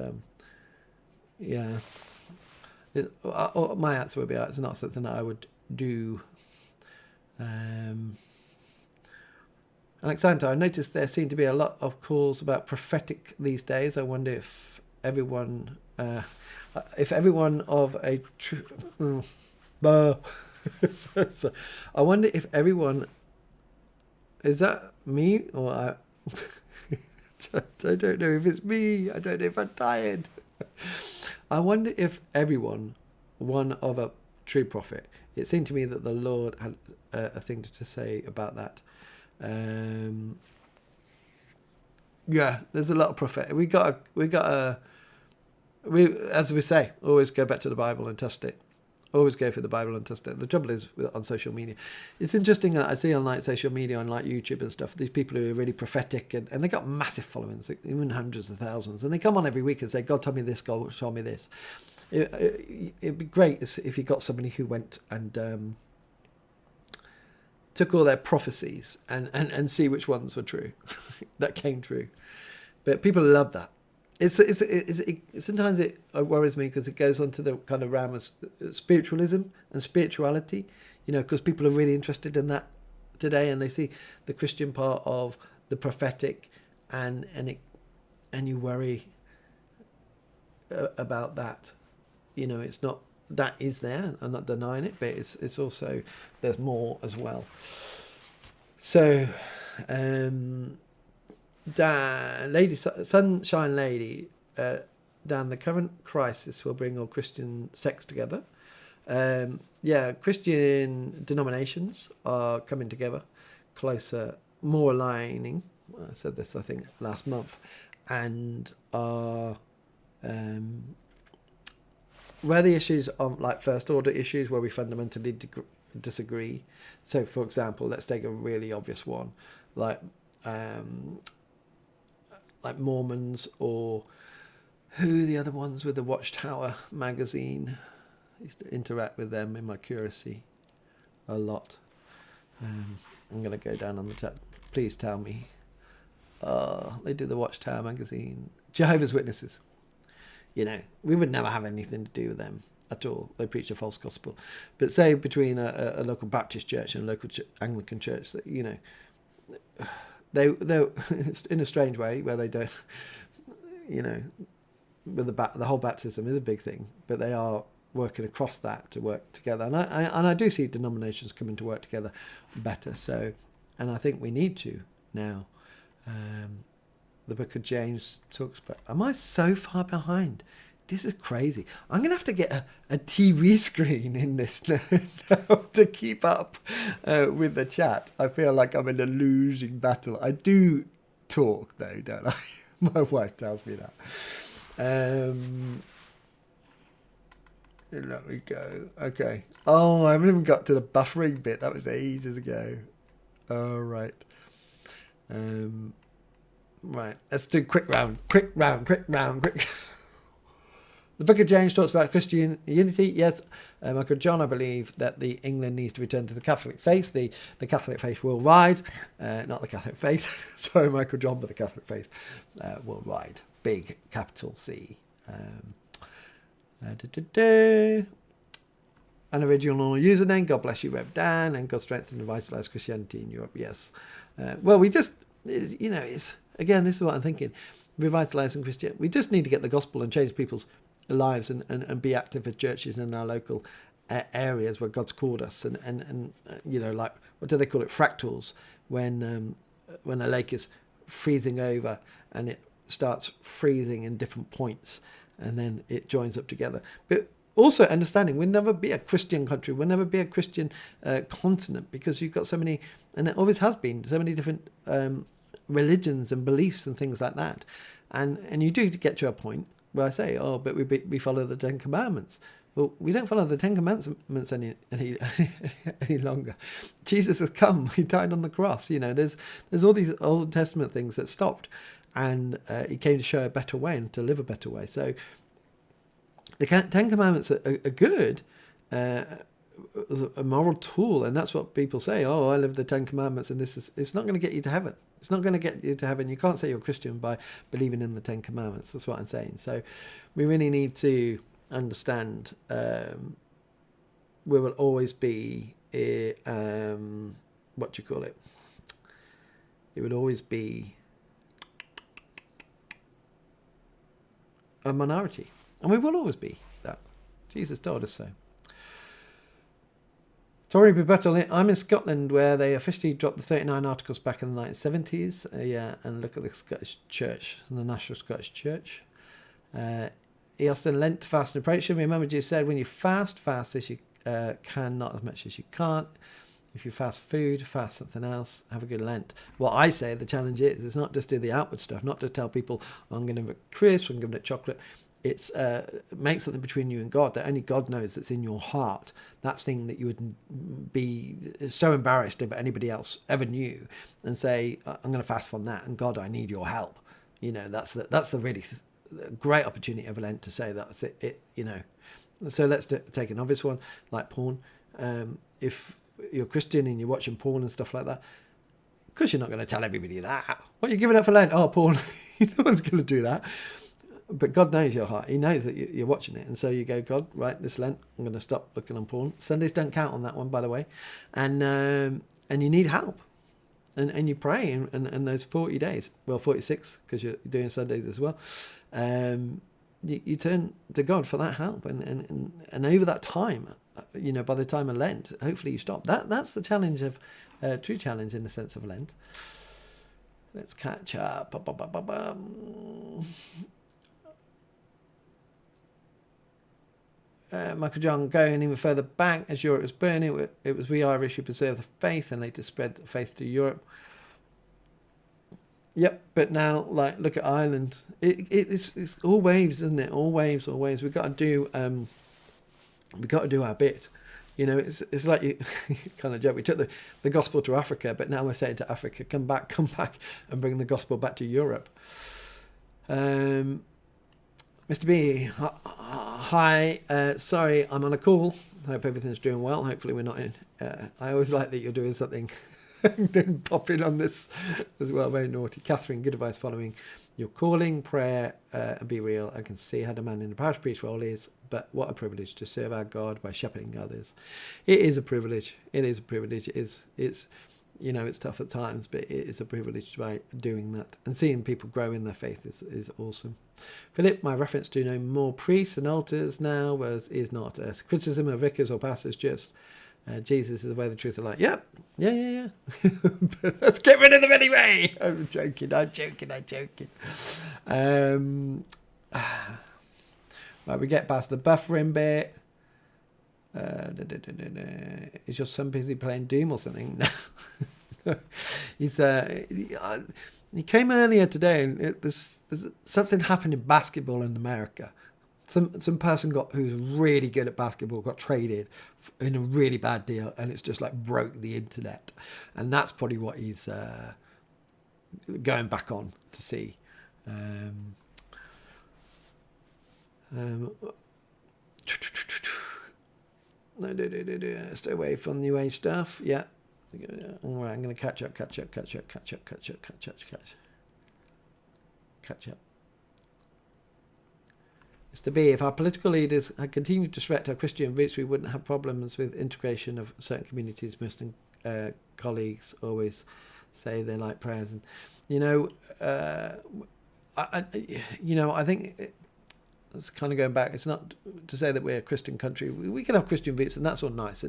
my answer would be it's not something that I would do. Alexander, I noticed there seem to be a lot of calls about prophetic these days. I wonder if everyone of a true... so, I wonder if everyone... Is that me? Or I don't know if it's me. I don't know if I'm tired. I wonder if everyone, one of a true prophet. It seemed to me that the Lord had a thing to say about that. There's a lot of prophet. We as we say, always go back to the Bible and test it. Always go for the Bible and test it. The trouble is on social media, it's interesting that I see on like social media, on like YouTube and stuff, these people who are really prophetic and they got massive followings, even hundreds of thousands, and they come on every week and say, God told me this, God told me this. It'd be great if you got somebody who went and took all their prophecies and see which ones were true, that came true. But people love that. Sometimes it worries me because it goes on to the kind of realm of spiritualism and spirituality, because people are really interested in that today, and they see the Christian part of the prophetic, and you worry about that. it's not, that is there. I'm not denying it, but it's also, there's more as well. So, Sunshine Lady, Dan, the current crisis will bring all Christian sects together. Christian denominations are coming together closer, more aligning. I said this, I think, last month, and are where the issues are like first order issues where we fundamentally disagree. So, for example, let's take a really obvious one, like Mormons, or who the other ones with the Watchtower magazine. I used to interact with them in my curacy a lot. I'm going to go down on the chat. Please tell me. They do the Watchtower magazine. Jehovah's Witnesses. We would never have anything to do with them at all. They preach a false gospel. But say between a local Baptist church and a local Anglican church, that they're in a strange way where they don't, with the whole baptism is a big thing, but they are working across that to work together, and I do see denominations coming to work together better. So, and I think we need to now. The book of James talks about. Am I so far behind? This is crazy. I'm gonna have to get a TV screen in this now to keep up with the chat. I feel like I'm in a losing battle. I do talk though, don't I? My wife tells me that. Let me go. Okay. Oh, I haven't even got to the buffering bit. That was ages ago. All right. Right. Let's do quick round. The book of James talks about Christian unity. Yes, Michael John, I believe that England needs to return to the Catholic faith. The Catholic faith will ride. Not the Catholic faith. Sorry, Michael John, but the Catholic faith will ride. Big, capital C. An original username. God bless you, Rev Dan, and God strengthen and revitalise Christianity in Europe. Yes. Well, we just, it's again, this is what I'm thinking. Revitalising Christianity. We just need to get the gospel and change people's lives and be active as churches in our local areas where God's called us. And like, what do they call it? Fractals. When a lake is freezing over and it starts freezing in different points, and then it joins up together. But also understanding we'll never be a Christian country, we'll never be a Christian continent, because you've got so many, and it always has been, so many different religions and beliefs and things like that. And you do get to a point where I say, but we follow the Ten Commandments. Well, we don't follow the Ten Commandments any longer. Jesus has come. He died on the cross. There's all these Old Testament things that stopped. And he came to show a better way and to live a better way. So the Ten Commandments are good, as a moral tool, and that's what people say. Oh, I live the Ten Commandments, and it's not going to get you to heaven. It's not going to get you to heaven. You can't say you're a Christian by believing in the Ten Commandments. That's what I'm saying. So we really need to understand we will always be it would always be a minority, and we will always be that. Jesus told us so. Tory rebuttal. I'm in Scotland, where they officially dropped the 39 articles back in the 1970s. And look at the Scottish Church, the National Scottish Church. He asked in Lent, fast and approaching. Remember, Jesus said, when you fast as you can, not as much as you can't. If you fast food, fast something else, have a good Lent. What I say the challenge is, it's not just do the outward stuff, not to tell people, I'm going to have a crisp, I'm going to have chocolate. It's make something between you and God that only God knows that's in your heart. That thing that you would be so embarrassed if anybody else ever knew, and say, I'm going to fast from that, and God, I need your help. That's the really great opportunity of Lent to say that's it. So let's take an obvious one like porn. If you're Christian and you're watching porn and stuff like that, of course you're not going to tell everybody that. What are you giving up for Lent? Oh, porn. No one's going to do that. But God knows your heart. He knows that you're watching it. And so you go, God, right, this Lent, I'm going to stop looking on porn. Sundays don't count on that one, by the way. And you need help. And you pray in those 40 days. Well, 46, because you're doing Sundays as well. you turn to God for that help, and over that time, by the time of Lent, hopefully you stop. That's the challenge of true challenge in the sense of Lent. Let's catch up. Michael John, going even further back, as Europe was burning, it was we Irish who preserved the faith and later spread the faith to Europe. Yep, but now, look at Ireland. It's all waves, isn't it? All waves, all waves. We've got to do our bit. It's like you kind of joke. We took the gospel to Africa, but now we're saying to Africa, come back, and bring the gospel back to Europe. Mr. B, hi. Sorry, I'm on a call. I hope everything's doing well. Hopefully we're not in. I always like that you're doing something and then pop in on this as well. Very naughty. Catherine, good advice following your calling, prayer, and be real. I can see how demanding the parish priest role is, but what a privilege to serve our God by shepherding others. It is a privilege. It is a privilege. It's tough at times, but it is a privilege by doing that. And seeing people grow in their faith is awesome. Philip, my reference to no more priests and altars now is not a criticism of vicars or pastors, just Jesus is the way, the truth, and life. Yeah. But let's get rid of them anyway. I'm joking. Right, we get past the buffering bit. Is your son busy playing Doom or something? No. He came earlier today, and there's something happened in basketball in America. Some person who's really good at basketball got traded in a really bad deal, and it's just broke the internet, and that's probably what he's going back on to see. No, stay away from New Age stuff. Yeah. All right, I'm going to catch up. Mr. B, if our political leaders had continued to respect our Christian roots, we wouldn't have problems with integration of certain communities. Muslim colleagues always say they like prayers, and I think it's kind of going back. It's not to say that we're a Christian country. We can have Christian roots, and that's all nice,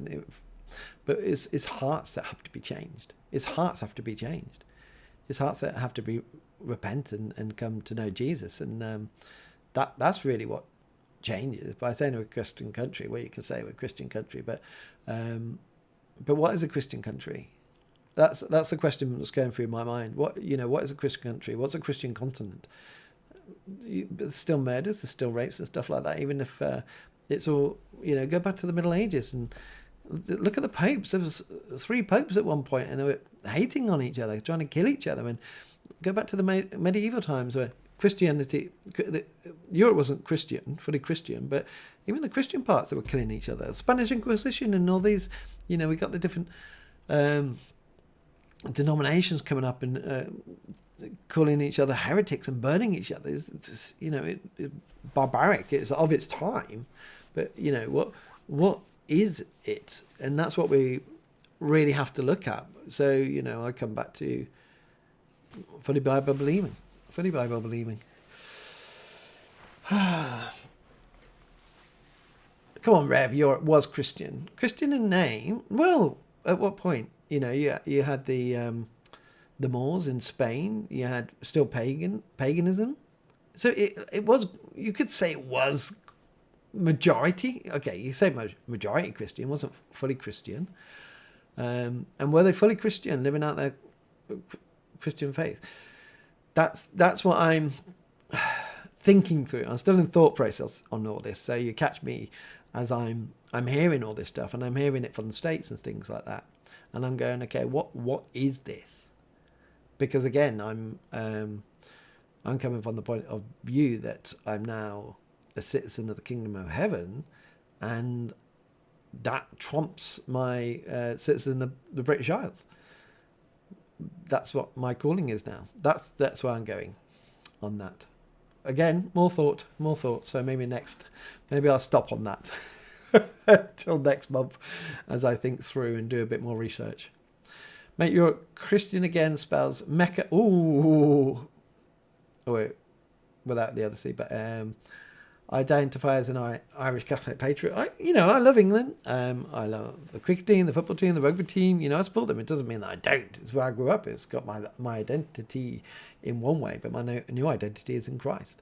but it's hearts that have to be changed. It's hearts have to be changed. It's hearts that have to be repent and come to know Jesus, and that's really what changes. By saying we're a Christian country, well, you can say we're a Christian country, but what is a Christian country? That's the question that's going through my mind. What is a Christian country? What's a Christian continent? There's still murders, there's still rapes and stuff like that. Even if it's all, go back to the Middle Ages and look at the popes. There was 3 popes at one point, and they were hating on each other, trying to kill each other. And go back to the medieval times where Christianity, Europe wasn't fully Christian, but even the Christian parts, they were killing each other. Spanish Inquisition and all these, we got the different denominations coming up and calling each other heretics and burning each other. It's barbaric. It's of its time, but what is it? And that's what we really have to look at. So I come back to fully Bible believing. Come on, Rev, was Christian in name. Well, at what point? You had the Moors in Spain. You had still paganism. So it was, you could say it was majority. Okay, you say majority Christian, wasn't fully Christian. And were they fully Christian, living out their Christian faith? That's what I'm thinking through. I'm still in thought process on all this. So you catch me as I'm hearing all this stuff, and I'm hearing it from the States and things like that. And I'm going, okay, what is this? Because again, I'm coming from the point of view that I'm now a citizen of the Kingdom of Heaven, and that trumps my citizen of the British Isles. That's what my calling is now. That's where I'm going on that. Again, more thought. So maybe I'll stop on that till next month as I think through and do a bit more research. Mate, you're a Christian again spells Mecca. Ooh. Oh wait, without the other C. But identify as an Irish Catholic patriot. I love England. I love the cricket team, the football team, the rugby team. I support them. It doesn't mean that I don't. It's where I grew up. It's got my identity in one way, but my new identity is in Christ.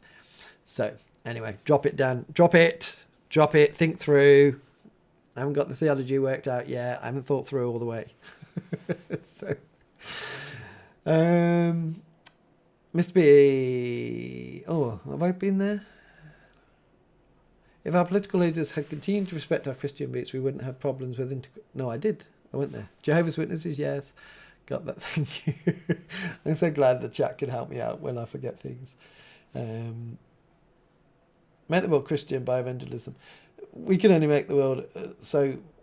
So anyway, drop it down. Drop it. Think through. I haven't got the theology worked out yet. I haven't thought through all the way. So, Mr. B. Oh, have I been there? If our political leaders had continued to respect our Christian beliefs, we wouldn't have problems with No, I did. I went there. Jehovah's Witnesses, yes. Got that. Thank you. I'm so glad the chat can help me out when I forget things. Make the world Christian by evangelism. We can only make the world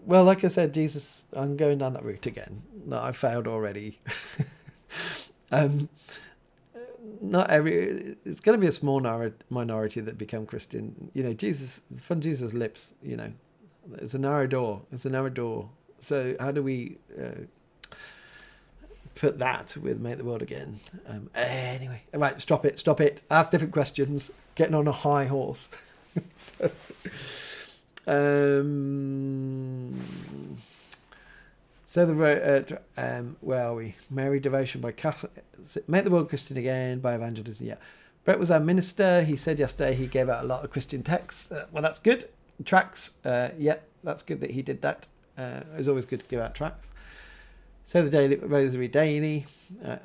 well, like I said, Jesus, I'm going down that route again. No, I failed already. It's going to be a small minority that become Christian. Jesus, from Jesus' lips, it's a narrow door. So how do we put that with make the world again? Anyway, right, stop it. Ask different questions. Getting on a high horse. So, where are we? Mary devotion by Catholic. Make the world Christian again by evangelism. Yeah, Brett was our minister. He said yesterday he gave out a lot of Christian texts. Well, that's good. Tracts. Yeah, that's good that he did that. It's always good to give out tracts. Say the daily rosary daily.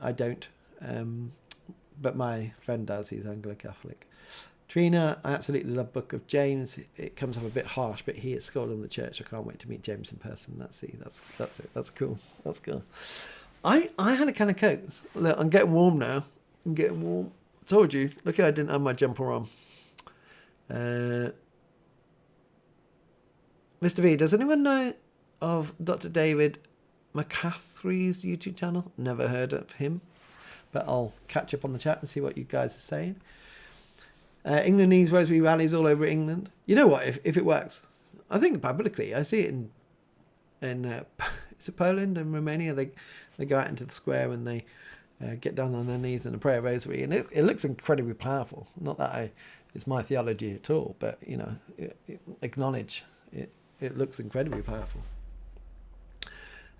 I don't, but my friend does. He's Anglo-Catholic. Trina, I absolutely love Book of James. It comes off a bit harsh, but he is scholar in the church. I can't wait to meet James in person. That's it. That's cool. That's cool. I had a can of Coke. Look, I'm getting warm now. Told you. Look, I didn't have my jumper on. Mr. V, does anyone know of Dr. David McCaffrey's YouTube channel? Never heard of him, but I'll catch up on the chat and see what you guys are saying. England needs rosary rallies all over England. You know what? If it works, I think biblically, I see it in is it Poland and Romania? They go out into the square and they get down on their knees and a prayer rosary, and it looks incredibly powerful. Not that it's my theology at all, but acknowledge it. It looks incredibly powerful.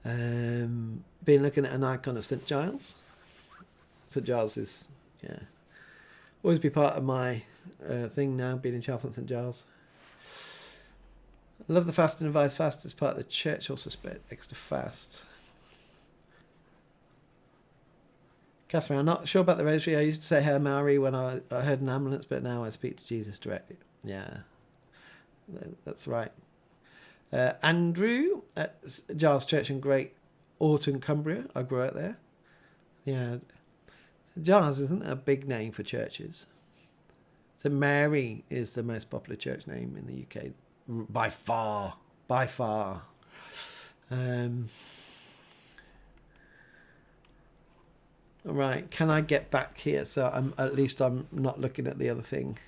Been looking at an icon of St. Giles. St. Giles is always be part of my thing now, being in Chalfont St. Giles. I love the fast and advice fast as part of the church. Also spent extra fast. Catherine, I'm not sure about the rosary. I used to say Hail Mary when I heard an ambulance, but now I speak to Jesus directly. Yeah, that's right. Andrew at Giles Church in Great Orton, Cumbria. I grew up there. Yeah. Giles isn't a big name for churches. So Mary is the most popular church name in the UK by far. Right, can I get back here so I'm not looking at the other thing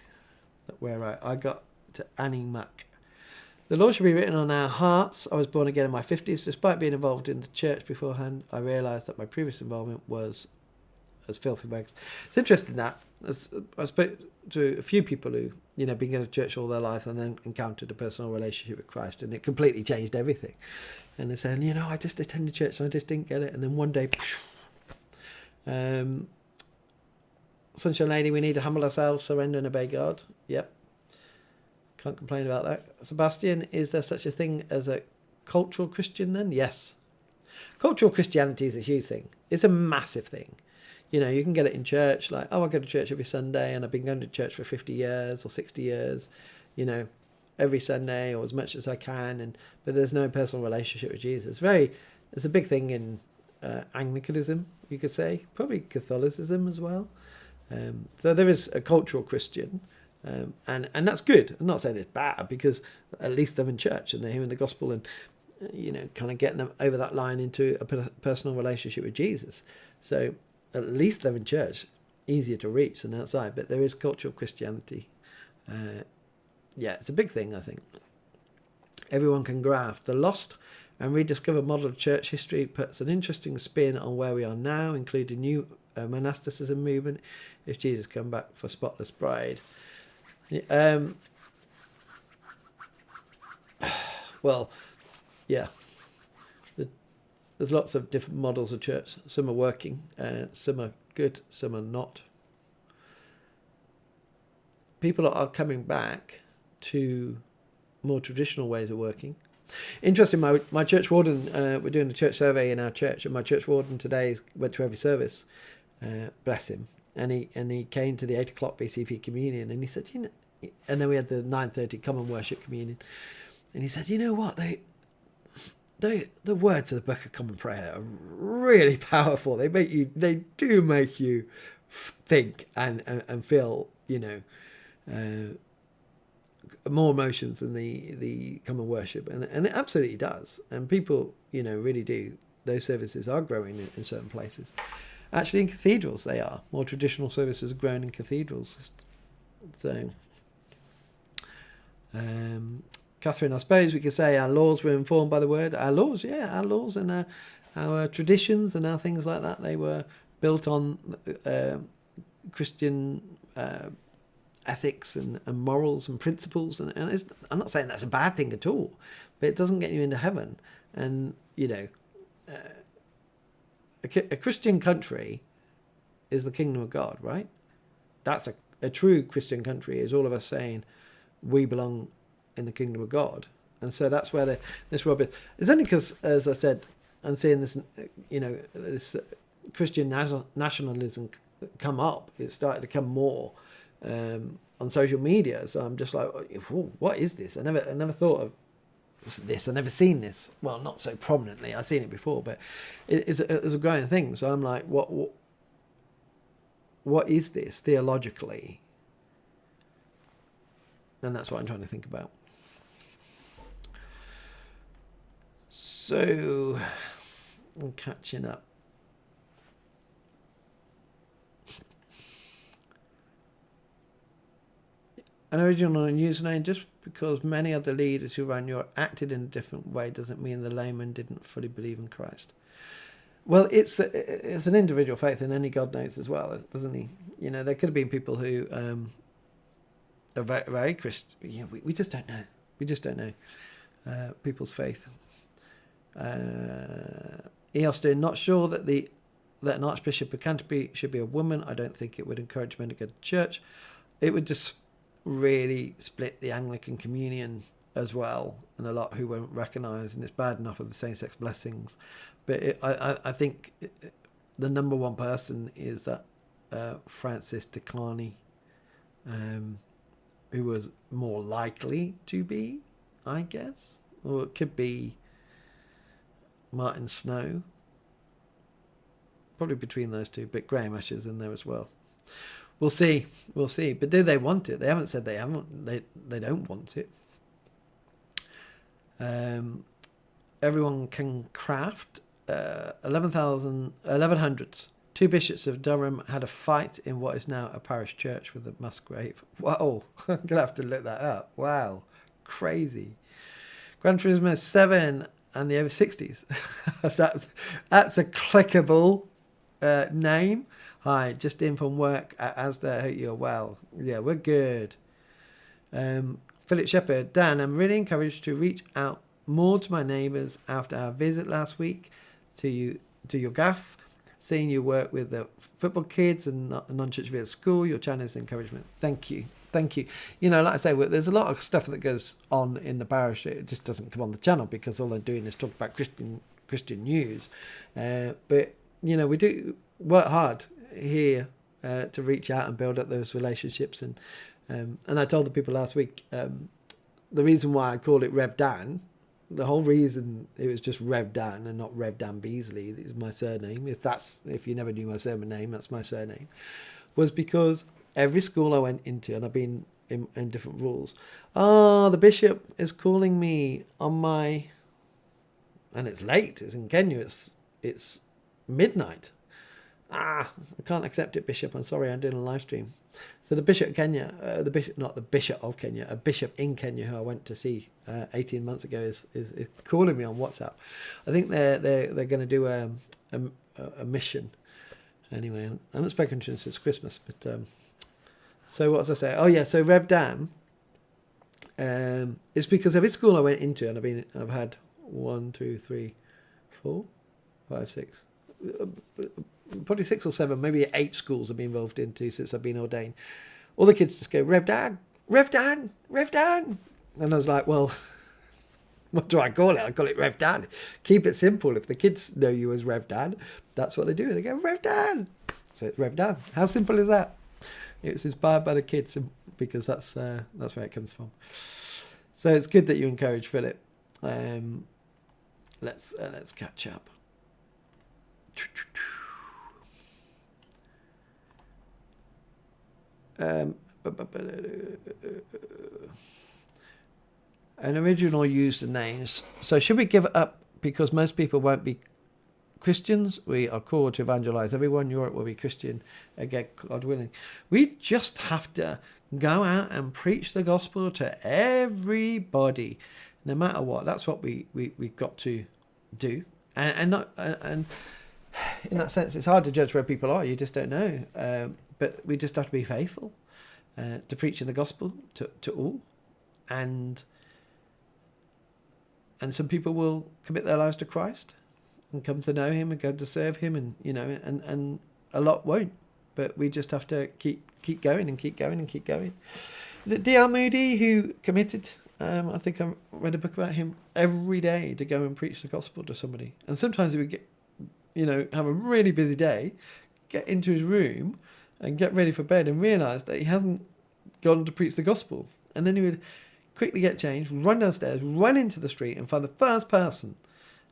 where I got to Annie Mac. The Lord should be written on our hearts. I was born again in my 50s. Despite being involved in the church beforehand, I realised that my previous involvement was as filthy rags. It's interesting that I spoke to a few people who been going to church all their life and then encountered a personal relationship with Christ, and it completely changed everything. And they're saying, I just attended church and I just didn't get it, and then one day, Sunshine Lady, we need to humble ourselves, surrender and obey God. Yep, can't complain about that. Sebastian, is there such a thing as a cultural Christian then? Yes, cultural Christianity is a huge thing. It's a massive thing. You can get it in church, like, I go to church every Sunday and I've been going to church for 50 years or 60 years, every Sunday or as much as I can, but there's no personal relationship with Jesus. It's a big thing in Anglicanism, you could say, probably Catholicism as well. So there is a cultural Christian, and that's good. I'm not saying it's bad, because at least they're in church and they're hearing the gospel and, kind of getting them over that line into a personal relationship with Jesus. So at least they're in church, easier to reach than outside, but there is cultural Christianity. It's a big thing, I think. Everyone can graft. The lost and rediscovered model of church history puts an interesting spin on where we are now, including new monasticism movement, if Jesus come back for spotless bride. Well, yeah. There's lots of different models of church. Some are working, some are good, some are not. People are coming back to more traditional ways of working. Interesting, my church warden, we're doing a church survey in our church, and my church warden today went to every service, bless him, and he came to the 8 o'clock BCP communion, and he said, and then we had the 9:30 common worship communion, and he said, you know what, the words of the Book of Common Prayer are really powerful. They do make you think and feel, more emotions than the common worship, and it absolutely does. And people, really do. Those services are growing in certain places. Actually, in cathedrals, they are. More traditional services are growing in cathedrals. So, Catherine, I suppose we could say our laws were informed by the word. Our laws and our traditions and our things like that, they were built on Christian ethics and morals and principles. And I'm not saying that's a bad thing at all, but it doesn't get you into heaven. And, a Christian country is the kingdom of God, right? That's a true Christian country, is all of us saying we belong in the kingdom of God. And so that's where this rubbish. It's only because, as I said, I'm seeing this, this Christian nationalism come up. It started to come more on social media. So I'm just like, what is this? I never thought of this. I've never seen this. Well, not so prominently. I've seen it before, but it's a growing thing. So I'm like, what is this theologically? And that's what I'm trying to think about. So I'm catching up. An original username, just because many other leaders who ran your acted in a different way doesn't mean the layman didn't fully believe in Christ. Well, it's an individual faith, and only God knows as well, doesn't he? There could have been people who are very, very Christian. We just don't know. We just don't know people's faith. Eostin, not sure that an Archbishop of Canterbury should be a woman. I don't think it would encourage men to go to church. It would just really split the Anglican communion as well, and a lot who won't recognise, and it's bad enough with the same-sex blessings. But I think the number one person is that Francis de Carney, who was more likely to be, I guess, or it could be Martin Snow, probably between those two, but Graham Usher's in there as well. We'll see. But do they want it? They haven't said they haven't. They don't want it. Everyone can craft. 1100s. Two bishops of Durham had a fight in what is now a parish church with a mass grave. Wow. I'm going to have to look that up. Wow. Crazy. Gran Turismo 7 and the over 60s. That's a clickable name. Hi, just in from work at Asda. I hope you're well. Yeah, we're good. Philip Shepherd. Dan, I'm really encouraged to reach out more to my neighbours after our visit last week to your gaff. Seeing you work with the football kids and non-church via school, your channel is encouragement. Thank you. Like I say, there's a lot of stuff that goes on in the parish. It just doesn't come on the channel because all I'm doing is talk about Christian news. But we do work hard here to reach out and build up those relationships. And I told the people last week the reason why I call it Rev Dan. The whole reason it was just Rev Dan and not Rev Dan Beasley, is my surname. If you never knew my sermon name, that's my surname. Was because every school I went into, and I've been in different rules. The bishop is calling me on my, and it's late. It's in Kenya. It's midnight. I can't accept it, Bishop. I'm sorry. I'm doing a live stream. So the Bishop of Kenya, not the Bishop of Kenya, a bishop in Kenya who I went to see 18 months ago is calling me on WhatsApp. I think they're going to do a mission. Anyway, I haven't spoken to him since Christmas. But so what was I saying? Oh yeah, so Rev Dan. It's because every school I went into, and I've had 1, 2, 3, 4, 5, 6, probably 6 or 7, maybe 8 schools I've been involved into since I've been ordained. All the kids just go, Rev Dad, Rev Dad, Rev Dad. And I was like, well, what do I call it? I call it Rev Dad. Keep it simple. If the kids know you as Rev Dad, that's what they do. They go, Rev Dad. So it's Rev Dad. How simple is that? It was inspired by the kids because that's where it comes from. So it's good that you encourage Philip. Let's catch up. An original usernames. So should we give it up because most people won't be Christians? We are called to evangelize everyone. Europe will be Christian again, God willing. We just have to go out and preach the gospel to everybody, no matter what. That's what we've got to do. And in that sense, it's hard to judge where people are. You just don't know. But we just have to be faithful to preaching the gospel to all. And some people will commit their lives to Christ and come to know him and go to serve him, and and a lot won't. But we just have to keep going and keep going and keep going. Is it D.L. Moody who committed? I think I read a book about him, every day to go and preach the gospel to somebody. And sometimes he would get, have a really busy day, get into his room and get ready for bed and realise that he hasn't gone to preach the gospel. And then he would quickly get changed, run downstairs, run into the street and find the first person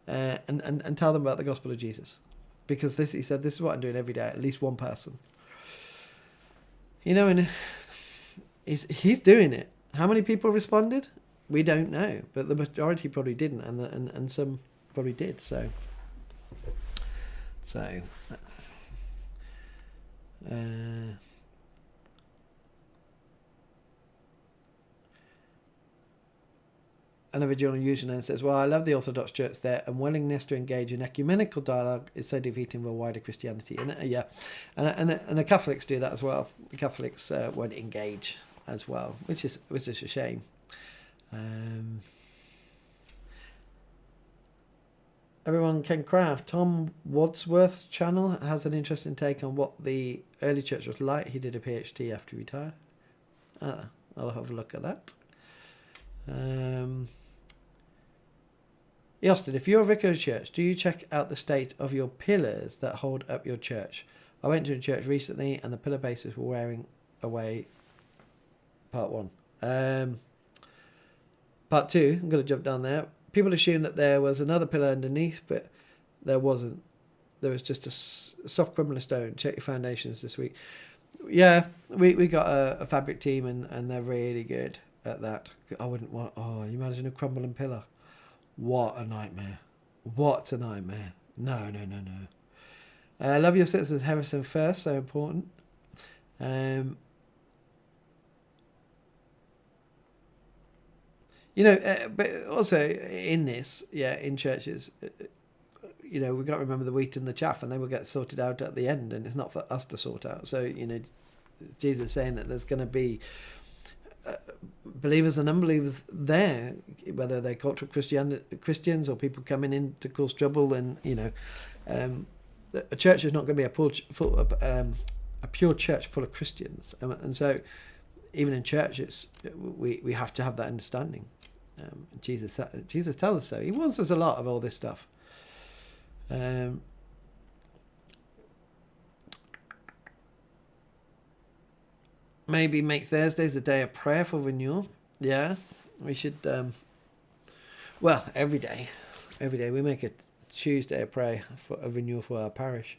and tell them about the gospel of Jesus. Because he said, this is what I'm doing every day, at least one person. And he's doing it. How many people responded? We don't know, but the majority probably didn't, and some probably did. So another journal username says, well, I love the Orthodox Church there, and willingness to engage in ecumenical dialogue is so defeating for wider Christianity. And the Catholics do that as well. The Catholics won't engage as well, which is a shame. Everyone can craft. Tom Wadsworth's channel has an interesting take on what the early church was like. He did a PhD after he retired. I'll have a look at that. Austin, if you're a vicar of church, do you check out the state of your pillars that hold up your church? I went to a church recently and the pillar bases were wearing away. Part 1. Part 2, I'm going to jump down there. People assume that there was another pillar underneath, but there wasn't. There was just a soft crumbling stone. Check your foundations this week. Yeah, we got a fabric team and they're really good at that. I wouldn't want... Oh, you imagine a crumbling pillar? What a nightmare. What a nightmare. No. Love your citizens, Harrison first, so important. But also in this, in churches, we've got to remember the wheat and the chaff, and they will get sorted out at the end, and it's not for us to sort out. So, Jesus is saying that there's going to be believers and unbelievers there, whether they're cultural Christians or people coming in to cause trouble, and, a church is not going to be a pure church full of Christians. And so even in churches, we have to have that understanding. Jesus tells us so. He warns us a lot of all this stuff. Maybe make Thursdays a day of prayer for renewal. Yeah, we should. Every day we make a Tuesday of prayer for a renewal for our parish.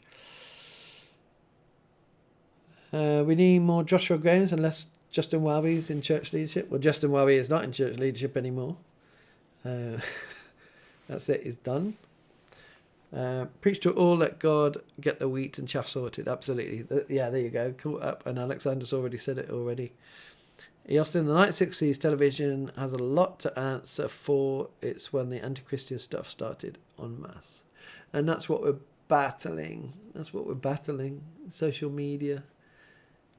We need more Joshua Graham's and less Justin Welby's in church leadership. Well, Justin Welby is not in church leadership anymore. That's it. It's done. Preach to all, let God get the wheat and chaff sorted. Absolutely. There you go. Caught up. And Alexander's already said it already. Austin, the 1960s television has a lot to answer for. It's when the anti-Christian stuff started en masse. And that's what we're battling. Social media.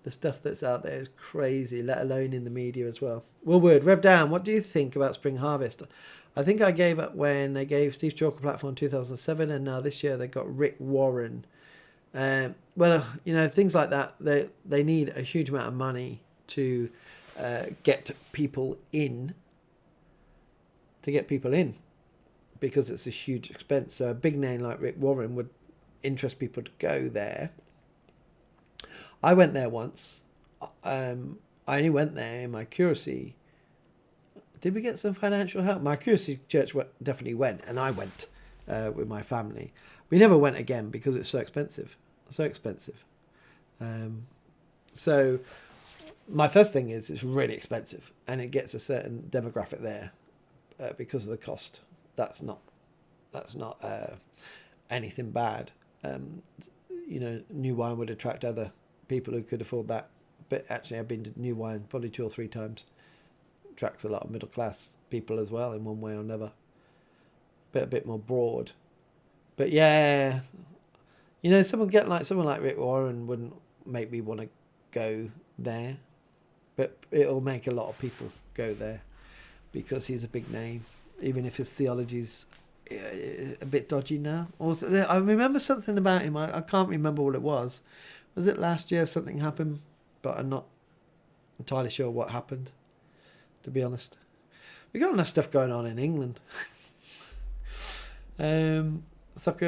The stuff that's out there is crazy, let alone in the media as well. Woolward, Rev Down, what do you think about Spring Harvest? I think I gave up when they gave Steve Chalker a platform in 2007, and now this year they got Rick Warren. Well, things like that, they need a huge amount of money to get people in. Because it's a huge expense. So a big name like Rick Warren would interest people to go there. I went there once. I only went there in my curacy. Did we get some financial help? My curacy church definitely went, and I went with my family. We never went again because it's so expensive. So my first thing is it's really expensive, and it gets a certain demographic there because of the cost. That's not anything bad. New wine would attract other people who could afford that. But actually, I've been to New Wine probably 2 or 3 times. Attracts a lot of middle class people as well in one way or another. But a bit more broad. But yeah, someone like Rick Warren wouldn't make me want to go there. But it'll make a lot of people go there because he's a big name, even if his theology's a bit dodgy now. Also, I remember something about him. I can't remember what it was. Was it last year something happened? But I'm not entirely sure what happened, to be honest. We got enough stuff going on in England. Socko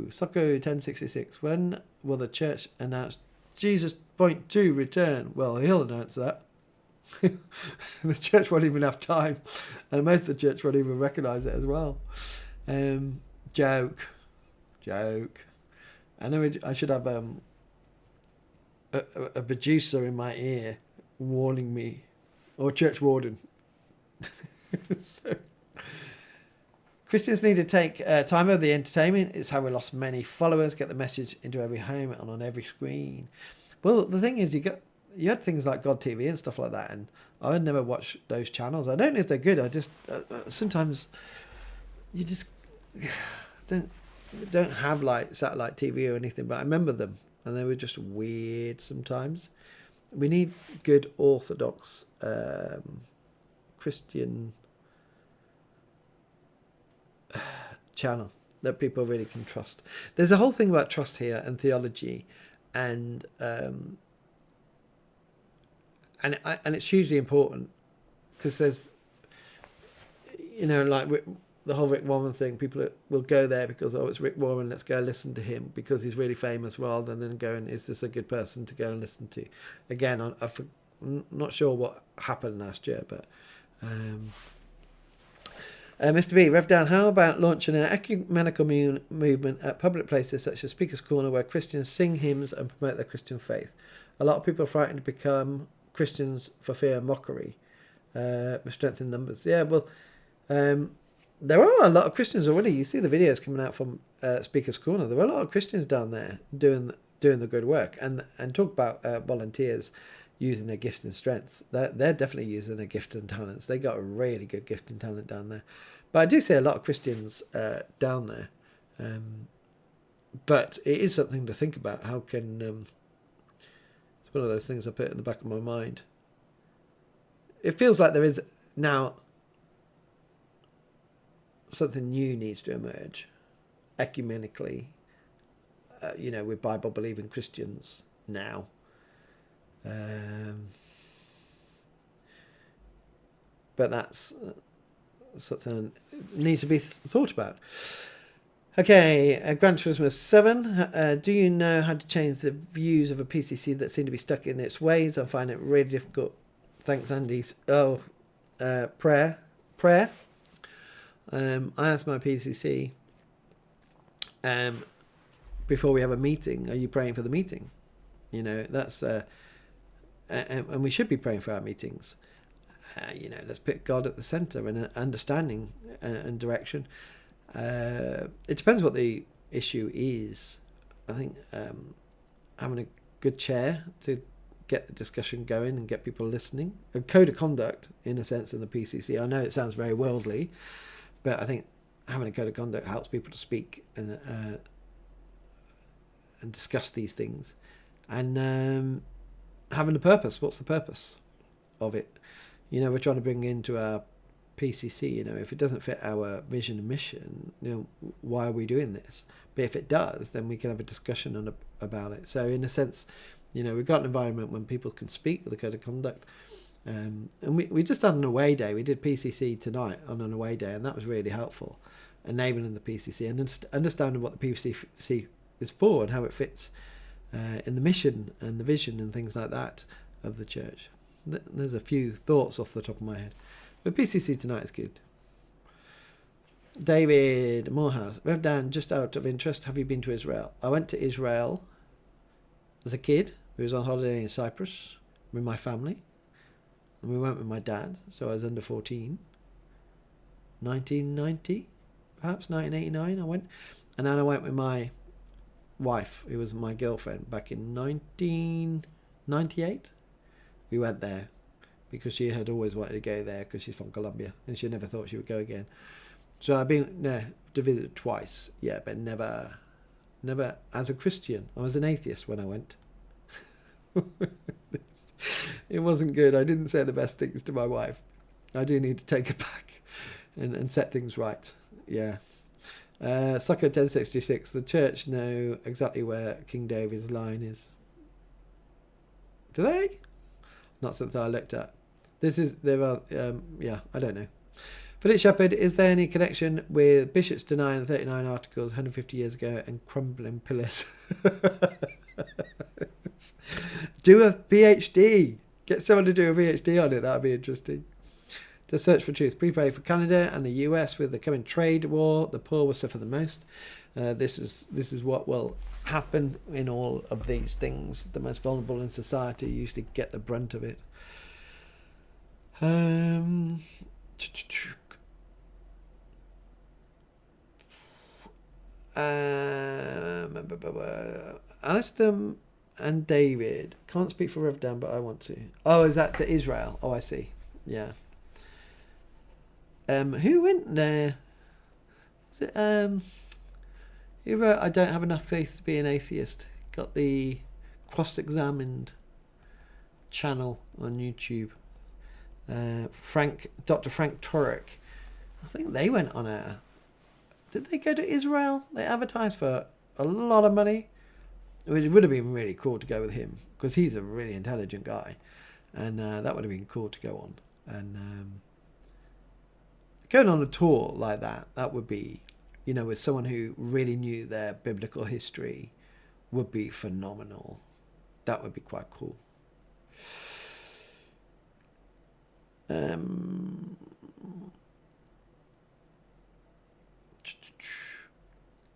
1066. When will the church announce Jesus .2 return? Well, he'll announce that. The church won't even have time, and most of the church won't even recognise it as well. Joke. I know I should have a producer in my ear warning me, or church warden. So, Christians need to take time over the entertainment. It's how we lost many followers. Get the message into every home and on every screen. Well, the thing is, you had things like God TV and stuff like that, and I would never watch those channels. I don't know if they're good. I just sometimes you just don't have like satellite TV or anything, but I remember them, and they were just weird sometimes. We need good orthodox Christian channel that people really can trust. There's a whole thing about trust here and theology, and it's hugely important because there's, like the whole Rick Warren thing. People will go there because, it's Rick Warren, let's go listen to him because he's really famous, rather than going, is this a good person to go and listen to? Again, I'm not sure what happened last year, but Mr. B, Rev Down, how about launching an ecumenical movement at public places such as Speaker's Corner, where Christians sing hymns and promote their Christian faith? A lot of people are frightened to become Christians for fear of mockery. With strength in numbers. Yeah, well, there are a lot of Christians already. You see the videos coming out from Speaker's Corner. There are a lot of Christians down there doing the good work. And talk about volunteers using their gifts and strengths. They're definitely using their gifts and talents. They got a really good gift and talent down there. But I do see a lot of Christians down there. But it is something to think about. How can... it's one of those things I put in the back of my mind. It feels like there is now something new needs to emerge ecumenically, with Bible-believing Christians now. But that's something that needs to be thought about. Okay, Gran Turismo 7. Do you know how to change the views of a PCC that seem to be stuck in its ways? I find it really difficult. Thanks, Andy. Prayer. I asked my PCC before we have a meeting, are you praying for the meeting? That's... and we should be praying for our meetings. Let's put God at the centre and understanding and direction. It depends what the issue is. I think having a good chair to get the discussion going and get people listening. A code of conduct, in a sense, in the PCC. I know it sounds very worldly, but I think having a code of conduct helps people to speak and discuss these things. and having a purpose. What's the purpose of it? We're trying to bring into our PCC, if it doesn't fit our vision and mission, why are we doing this? But if it does, then we can have a discussion about it. So in a sense, we've got an environment when people can speak with a code of conduct. And we just had an away day. We did PCC tonight on an away day, and that was really helpful, enabling the PCC and understanding what the PCC is for and how it fits in the mission and the vision and things like that of the church. There's a few thoughts off the top of my head. But PCC tonight is good. David Morehouse. Rev Dan, just out of interest, have you been to Israel? I went to Israel as a kid. We was on holiday in Cyprus with my family. And we went with my dad, so I was under 14. 1990, perhaps 1989 I went. And then I went with my wife, who was my girlfriend, back in 1998. We went there because she had always wanted to go there because she's from Colombia and she never thought she would go again. So I've been there to visit twice, but never as a Christian. I was an atheist when I went. It wasn't good. I didn't say the best things to my wife. I do need to take it back and set things right. Yeah. Sucker 1066. The church know exactly where King David's line is. Do they? Not something I looked at. I don't know. Philip Shepherd, is there any connection with bishops denying 39 articles 150 years ago and crumbling pillars? Do a PhD. Get someone to do a PhD on it. That would be interesting. To search for truth. Prepare for Canada and the US with the coming trade war. The poor will suffer the most. This is what will happen in all of these things. The most vulnerable in society usually get the brunt of it. Alistair and David. Can't speak for Rev Dan, but I want to. Oh, is that to Israel? Oh, I see. Yeah. Who went there? Was it who wrote I Don't Have Enough Faith to Be an Atheist? Got the Cross-Examined channel on YouTube. Dr. Frank Turek. I think they went on a... Did they go to Israel? They advertised for a lot of money. It would have been really cool to go with him because he's a really intelligent guy. And that would have been cool to go on. And going on a tour like that would be, with someone who really knew their biblical history would be phenomenal. That would be quite cool.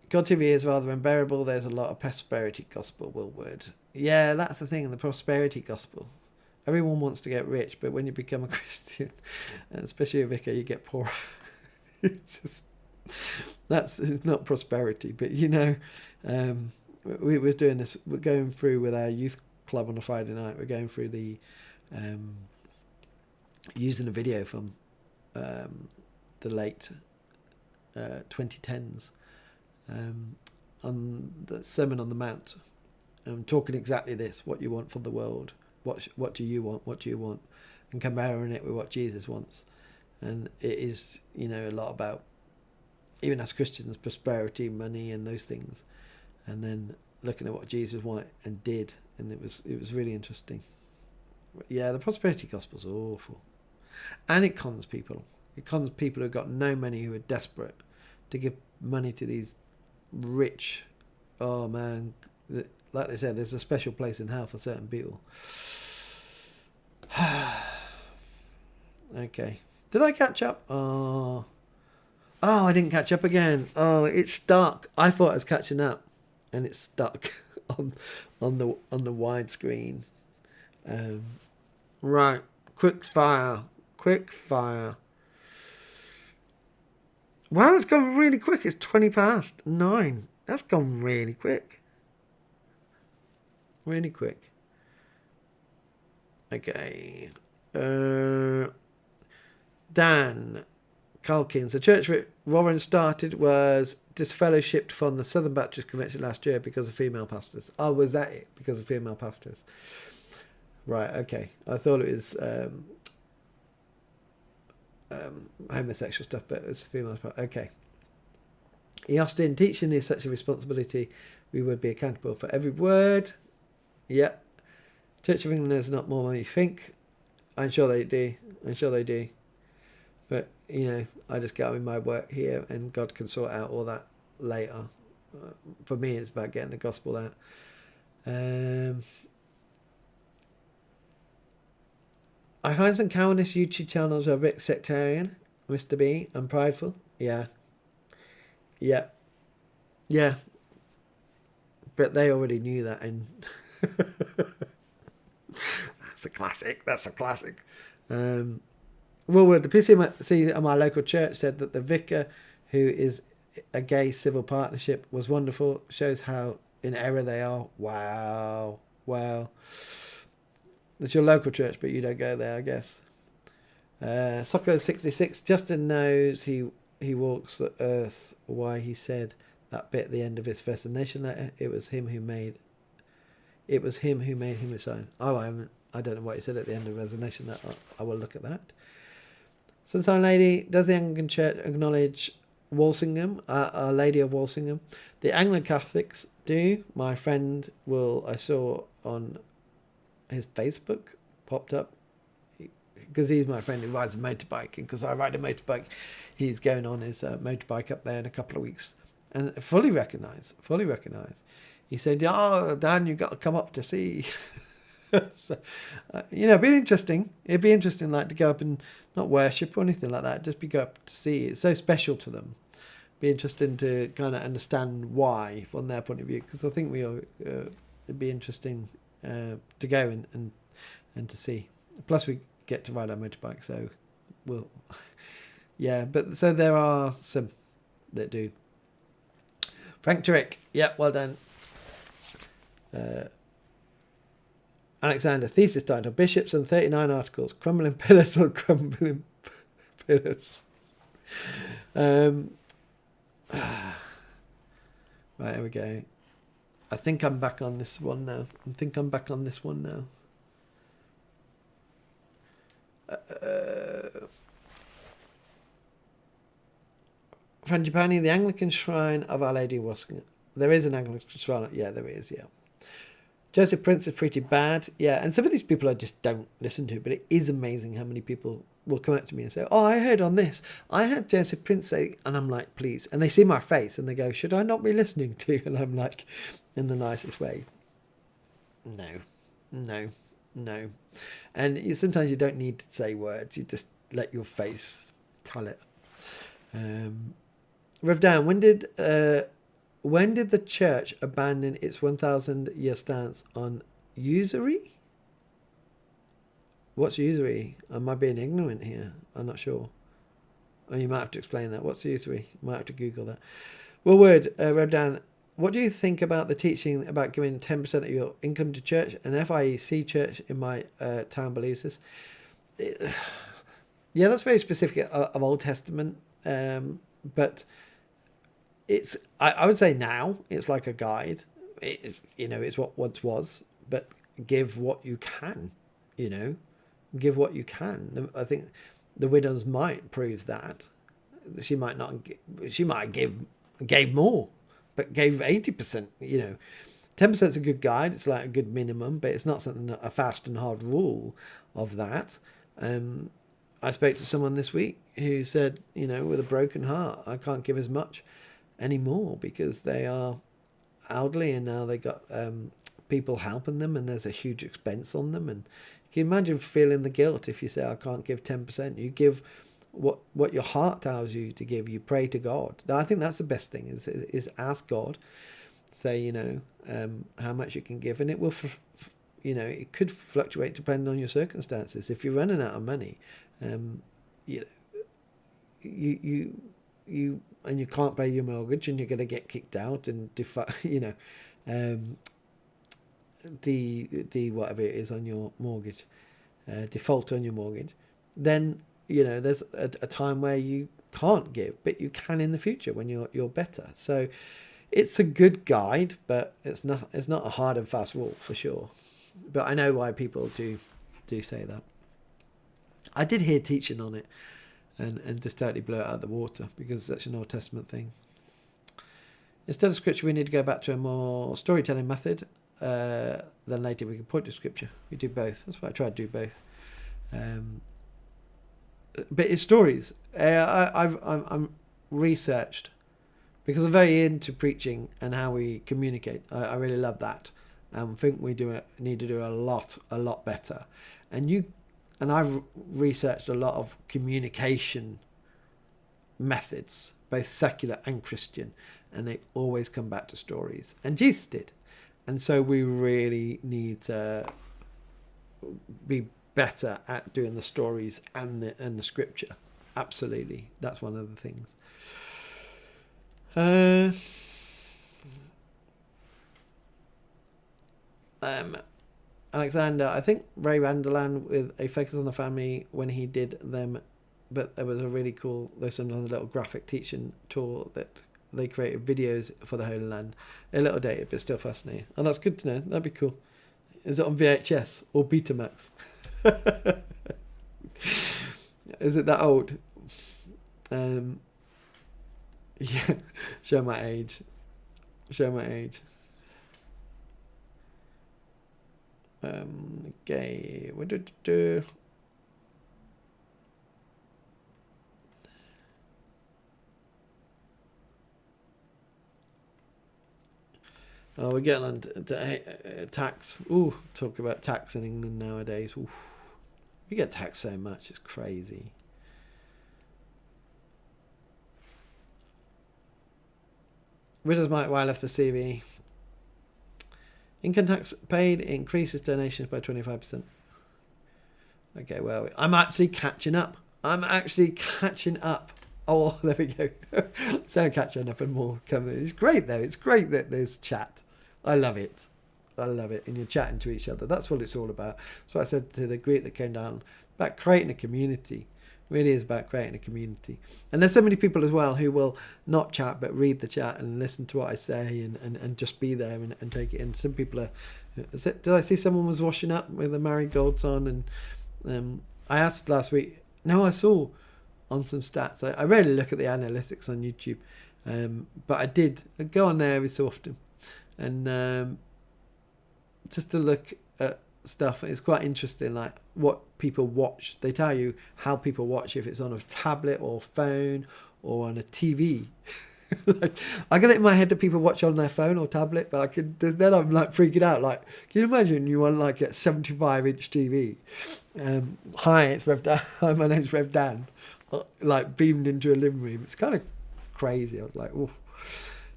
God TV is rather unbearable. There's a lot of prosperity gospel, Will Wood. Yeah, that's the thing, the prosperity gospel. Everyone wants to get rich, but when you become a Christian, especially a vicar, you get poorer. It's not prosperity, but we're doing this. We're going through with our youth club on a Friday night. We're going through the using a video from the late 2010s on the Sermon on the Mount, talking exactly this: what you want from the world, what do you want, and comparing it with what Jesus wants. And it is, a lot about, even as Christians, prosperity, money, and those things, and then looking at what Jesus wanted and did, and it was really interesting. Yeah, the prosperity gospel's awful, and it cons people. It cons people who've got no money, who are desperate to give money to these rich. Oh man, like they said, there's a special place in hell for certain people. Okay. Did I catch up? Oh, I didn't catch up again. Oh, it's stuck. I thought I was catching up, and it's stuck on the widescreen. Right, quick fire. Wow, it's gone really quick. It's 9:20. That's gone really quick. Really quick. Okay. Dan, Carl Keynes. The church Warren started was disfellowshipped from the Southern Baptist Convention last year because of female pastors. Oh, was that it? Because of female pastors? Right, okay. I thought it was homosexual stuff, but it was female. Okay. E. Austin, teaching is such a responsibility. We would be accountable for every word. Yep. Church of England is not more than you think. I'm sure they do. I'm sure they do. But, I just get on with my work here and God can sort out all that later. For me, it's about getting the gospel out. I find some Calvinist YouTube channels are a bit sectarian, Mr. B. I'm prideful. Yeah. Yeah. Yeah. But they already knew that. And that's a classic. That's a classic. Well, the PCMC at my local church said that the vicar, who is a gay civil partnership, was wonderful. Shows how in error they are. Wow. It's your local church, but you don't go there, I guess. Soccer 66. Justin knows he walks the earth. Why he said that bit at the end of his First Nation letter. It was him who made him a sign. Oh, I don't know what he said at the end of Resignation. That I will look at that. Sunshine Lady, does the Anglican Church acknowledge Walsingham, Our Lady of Walsingham? The Anglican Catholics do. My friend I saw on his Facebook, popped up, because he's my friend who rides a motorbike, and because I ride a motorbike, he's going on his motorbike up there in a couple of weeks, and fully recognise. He said, "Oh, Dan, you've got to come up to see." So, it'd be interesting. It'd be interesting, like, to go up and not worship or anything like that. Just go up to see. It's so special to them. Be interesting to kind of understand why from their point of view, because I think it'd be interesting to go and to see. Plus, we get to ride our motorbike, so we'll. Yeah, but so there are some that do. Frank Turek, yeah, well done. Alexander, thesis title, Bishops and 39 articles, crumbling pillars or crumbling pillars. Right, here we go. I think I'm back on this one now. Frangipani, the Anglican Shrine of Our Lady of Walsingham. There is an Anglican Shrine. Yeah, there is, yeah. Joseph Prince is pretty bad. Yeah, and some of these people I just don't listen to, but it is amazing how many people will come up to me and say, "Oh, I heard on this. I had Joseph Prince say," and I'm like, "Please." And they see my face and they go, "Should I not be listening to?" And I'm like, in the nicest way, no. And sometimes you don't need to say words. You just let your face tell it. Rev Dan, when did the church abandon its 1,000-year stance on usury? What's usury? Am I being ignorant here? I'm not sure. Oh, you might have to explain that. What's usury? You might have to Google that. Well, Rev Dan, what do you think about the teaching about giving 10% of your income to church? An FIEC church in my town believes this. Yeah, that's very specific of Old Testament, but it's, I would say now it's like a guide. It's what once was, but give what you can. Give what you can. I think the widow's mite proves that. She might not. She might gave more, but gave 80%. 10% is a good guide. It's like a good minimum, but it's not something, a fast and hard rule of that. I spoke to someone this week who said, with a broken heart, I can't give as much anymore because they are elderly and now they got people helping them and there's a huge expense on them. And you can imagine feeling the guilt if you say, I can't give 10%. You give what your heart tells you to give. You pray to God. I think that's the best thing is ask God, say, how much you can give. And it will, it could fluctuate depending on your circumstances. If you're running out of money, you can't pay your mortgage and you're going to get kicked out and whatever it is on your mortgage, default on your mortgage, then there's a time where you can't give, but you can in the future when you're better. So it's a good guide, but it's not a hard and fast rule for sure. But I know why people do say that. I did hear teaching on it and just totally blew it out of the water because that's an Old Testament thing. Instead of scripture, we need to go back to a more storytelling method. Then later we can point to scripture. We do both. That's why I try to do both. But it's stories. I'm researched because I'm very into preaching and how we communicate. I really love that. I think we need to do a lot better. And I've researched a lot of communication methods, both secular and Christian, and they always come back to stories. And Jesus did. And so we really need to be better at doing the stories and the scripture. Absolutely. That's one of the things. Alexander, I think Ray Vanderland with a focus on the family when he did them, but there was a really cool, there's sometimes a little graphic teaching tool that they created videos for the Holy Land. A little dated, but still fascinating. And that's good to know. That'd be cool. Is it on VHS or Betamax? Is it that old? Yeah, show my age. Okay, what did it do? Oh, we're getting on to tax. Ooh, talk about tax in England nowadays. Ooh. We get taxed so much, it's crazy. Widows might why left the CV. Income tax paid increases donations by 25%. Okay, well, I'm actually catching up. Oh, there we go. So I'm catching up and more coming. It's great, though. It's great that there's chat. I love it. And you're chatting to each other. That's what it's all about. That's what I said to the group that came down. About creating a community. It really is about creating a community. And there's so many people as well who will not chat but read the chat and listen to what I say and just be there and take it in. Some people are... Did I see someone was washing up with the marigolds on? And I asked last week... No, I saw on some stats. I rarely look at the analytics on YouTube. But I did. I go on there every so often. And just to look at stuff, it's quite interesting, like what people watch. They tell you how people watch, if it's on a tablet or phone or on a TV. Like, I get it in my head that people watch on their phone or tablet, but then I'm like freaking out. Like, can you imagine you want like a 75-inch TV? Hi, it's Rev Dan. Hi, my name's Rev Dan. Like beamed into a living room. It's kind of crazy. I was like, oh,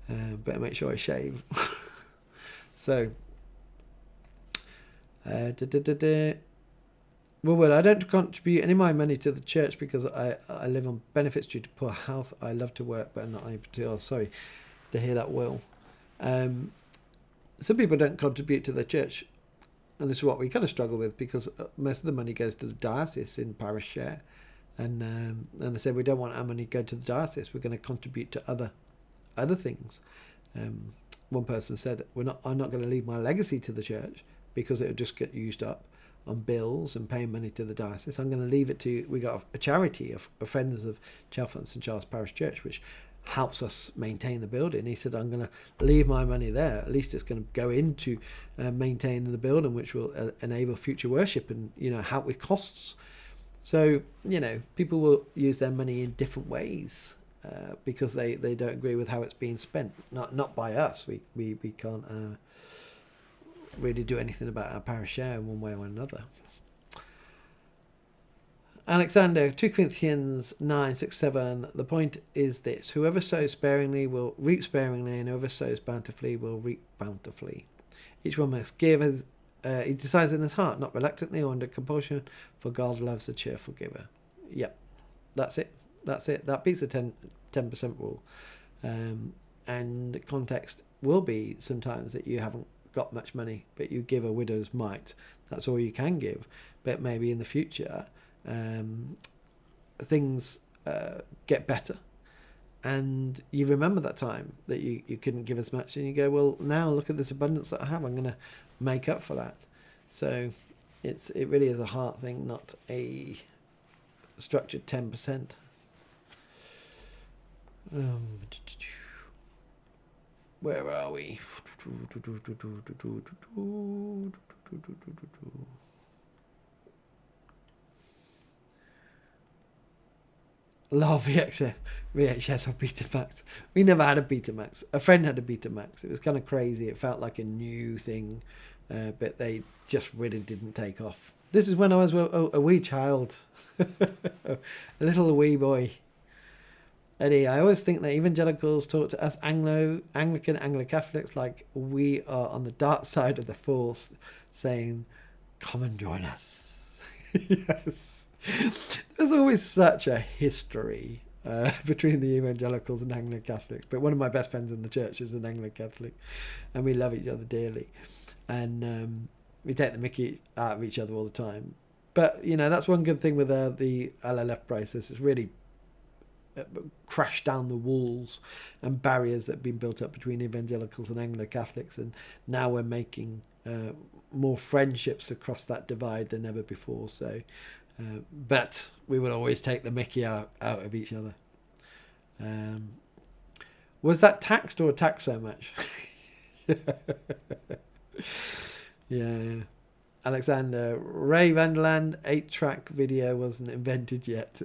better make sure I shave. So, well, I don't contribute any of my money to the church because I live on benefits due to poor health. I love to work, but I'm not able to. Oh, sorry to hear that, Will. Some people don't contribute to the church, and this is what we kind of struggle with because most of the money goes to the diocese in Parish share, and they say we don't want our money to go to the diocese. We're going to contribute to other things. One person said, I'm not going to leave my legacy to the church because it would just get used up on bills and paying money to the diocese. I'm going to leave it to, we got a charity of Friends of Chelford St Charles Parish Church, which helps us maintain the building. He said, I'm going to leave my money there. At least it's going to go into maintaining the building, which will enable future worship and, help with costs. So, people will use their money in different ways. Because they don't agree with how it's being spent. Not by us. We can't really do anything about our parish share in one way or another. Alexander, 2 Corinthians 9:6-7. The point is this: whoever sows sparingly will reap sparingly, and whoever sows bountifully will reap bountifully. Each one must give as he decides in his heart, not reluctantly or under compulsion, for God loves a cheerful giver. Yep, that's it. That beats the 10% rule. And context will be sometimes that you haven't got much money, but you give a widow's mite. That's all you can give. But maybe in the future, things get better. And you remember that time that you couldn't give as much, and you go, well, now look at this abundance that I have. I'm going to make up for that. So it really is a heart thing, not a structured 10%. Where are we? Love VHS or Betamax. We never had a Betamax. A friend had a Betamax. It was kind of crazy. It felt like a new thing, but they just really didn't take off. This is when I was a wee child, a little wee boy. Eddie, I always think that evangelicals talk to us Anglican, Anglo-Catholics like we are on the dark side of the force, saying, come and join us. Yes. There's always such a history between the evangelicals and Anglo-Catholics. But one of my best friends in the church is an Anglo-Catholic, and we love each other dearly. And we take the mickey out of each other all the time. But, you know, that's one good thing with the LLF process. It's really crashed down the walls and barriers that have been built up between evangelicals and Anglo-Catholics. And now we're making more friendships across that divide than ever before. So, but we would always take the mickey out of each other. Was that taxed or taxed so much? Yeah. Alexander, Ray Vanderland 8-track video wasn't invented yet.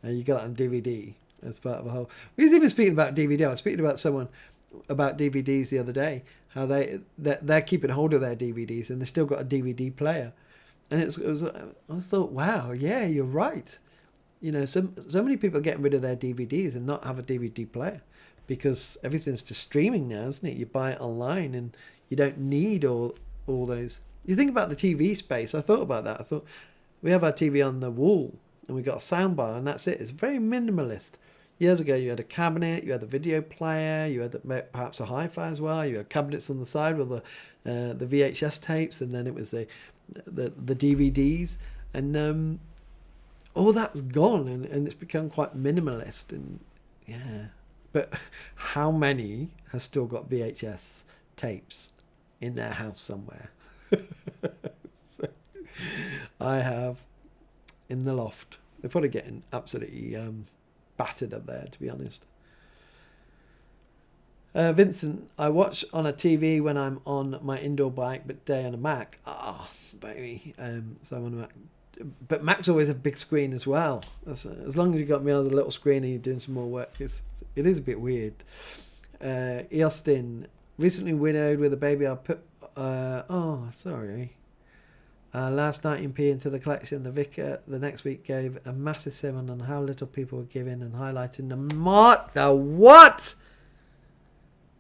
You got it on DVD as part of a whole. We was even speaking about DVD. I was speaking about someone about DVDs the other day. How they're keeping hold of their DVDs and they still got a DVD player. And it was I thought, wow, yeah, you're right. You know, so many people are getting rid of their DVDs and not have a DVD player because everything's just streaming now, isn't it? You buy it online and you don't need all those. You think about the TV space. I thought about that. I thought we have our TV on the wall and we got a soundbar and that's it. It's very minimalist. Years ago, you had a cabinet, you had a video player, you had perhaps a hi-fi as well. You had cabinets on the side with the VHS tapes, and then it was the DVDs, and all that's gone, and it's become quite minimalist. And yeah, but how many have still got VHS tapes in their house somewhere? So, I have in the loft. They're probably getting absolutely battered up there, to be honest. Vincent, I watch on a TV when I'm on my indoor bike, but day on a Mac. Baby. So I'm on a Mac. But Macs always have a big screen as well. As long as you've got me on a little screen and you're doing some more work, it is a bit weird. Eostin, recently widowed with a baby. I'll put... sorry. Last night in P into the collection, the vicar the next week gave a massive sermon on how little people were giving and highlighting the what?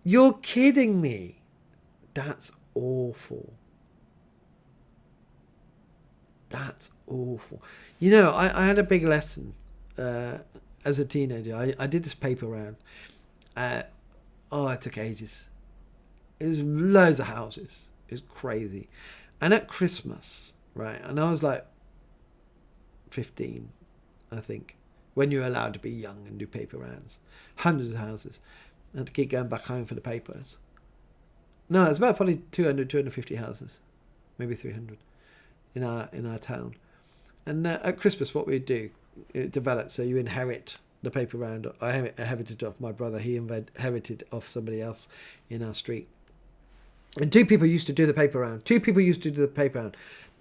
You're kidding me. That's awful. That's awful. You know, I had a big lesson as a teenager. I did this paper round. It took ages. It was loads of houses. It was crazy. And at Christmas, right, and I was like 15, I think, when you're allowed to be young and do paper rounds. Hundreds of houses. I had to keep going back home for the papers. No, it's about probably 200, 250 houses, maybe 300 in our town. And at Christmas, what we'd do, it developed, so you inherit the paper round. I inherited it off my brother. He inherited off somebody else in our street. And two people used to do the paper round.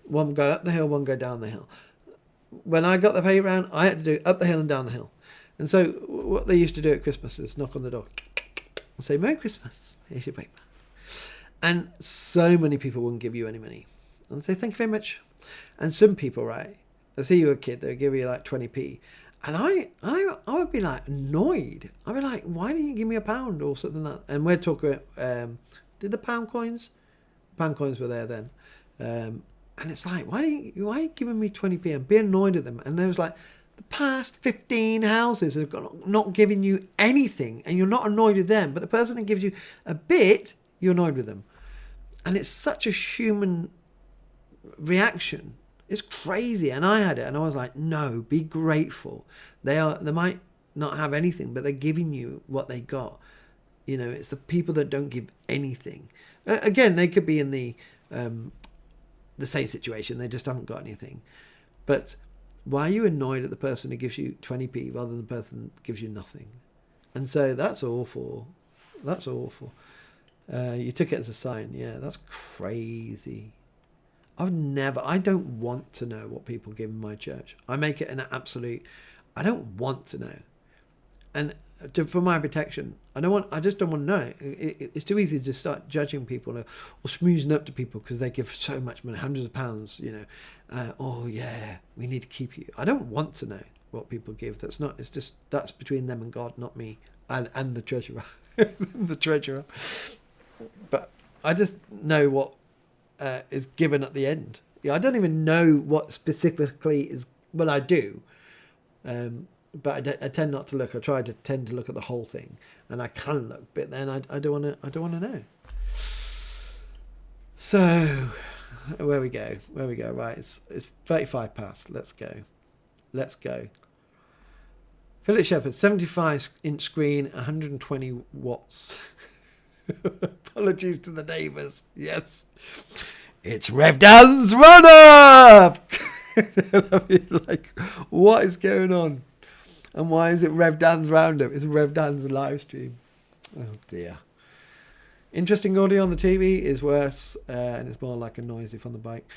One go up the hill, one go down the hill. When I got the paper round, I had to do up the hill and down the hill. And so what they used to do at Christmas is knock on the door and say, Merry Christmas, here's your paper. And so many people wouldn't give you any money. And I'd say, thank you very much. And some people, right, I see you a kid, they'll give you like 20p. And I would be like annoyed. I'd be like, why didn't you give me £1 or something like that? And we're talking... did the pound coins? Pound coins were there then. And it's like, why are you giving me 20p? And be annoyed at them. And there was like, the past 15 houses have not giving you anything. And you're not annoyed with them. But the person that gives you a bit, you're annoyed with them. And it's such a human reaction. It's crazy. And I had it, and I was like, no, be grateful. They might not have anything, but they're giving you what they got. You know, it's the people that don't give anything. Again, they could be in the same situation. They just haven't got anything. But why are you annoyed at the person who gives you 20p rather than the person who gives you nothing? And so that's awful. That's awful. You took it as a sign. Yeah, that's crazy. I don't want to know what people give in my church. I make it an absolute, I don't want to know. And for my protection, I just don't want to know. It's too easy to start judging people or smoozing up to people because they give so much money, hundreds of pounds, you know. Oh yeah, we need to keep you. I don't want to know what people give. That's between them and God, not me and the treasurer. The treasurer. But I just know what is given at the end. Yeah, I don't even know what specifically is. Well, I do. But I tend not to look. I tend to look at the whole thing, and I can look, but then I don't want to know. So, where we go? Right, it's 35 past. Let's go. Philip Shepherd, 75-inch screen, 120 watts. Apologies to the neighbours. Yes, it's Rev Dan's Run Up. Like, what is going on? And why is it Rev Dan's Roundup? It's Rev Dan's live stream. Oh dear. Interesting audio on the TV is worse, and it's more like a noise if on the bike.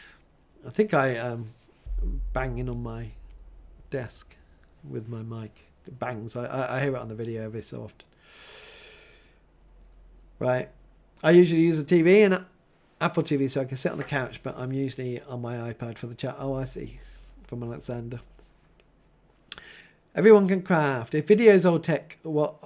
I think I am banging on my desk with my mic. It bangs. I hear it on the video every so often. Right. I usually use a TV and Apple TV so I can sit on the couch, but I'm usually on my iPad for the chat. Oh, I see. From Alexander. Everyone can craft. If videos old tech, what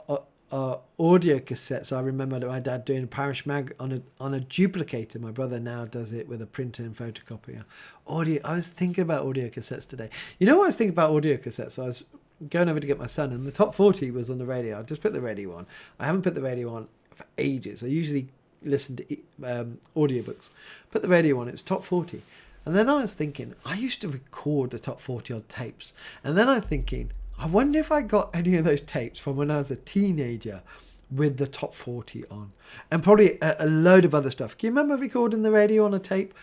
audio cassettes? I remember my dad doing a Parish mag on a duplicator. My brother now does it with a printer and photocopier. Audio. I was thinking about audio cassettes today. You know what I was thinking about audio cassettes? I was going over to get my son, and the top 40 was on the radio. I just put the radio on. I haven't put the radio on for ages. I usually listen to audiobooks. Put the radio on. It was top 40. And then I was thinking, I used to record the top 40 on tapes. And then I'm thinking, I wonder if I got any of those tapes from when I was a teenager with the top 40 on. And probably a load of other stuff. Can you remember recording the radio on a tape?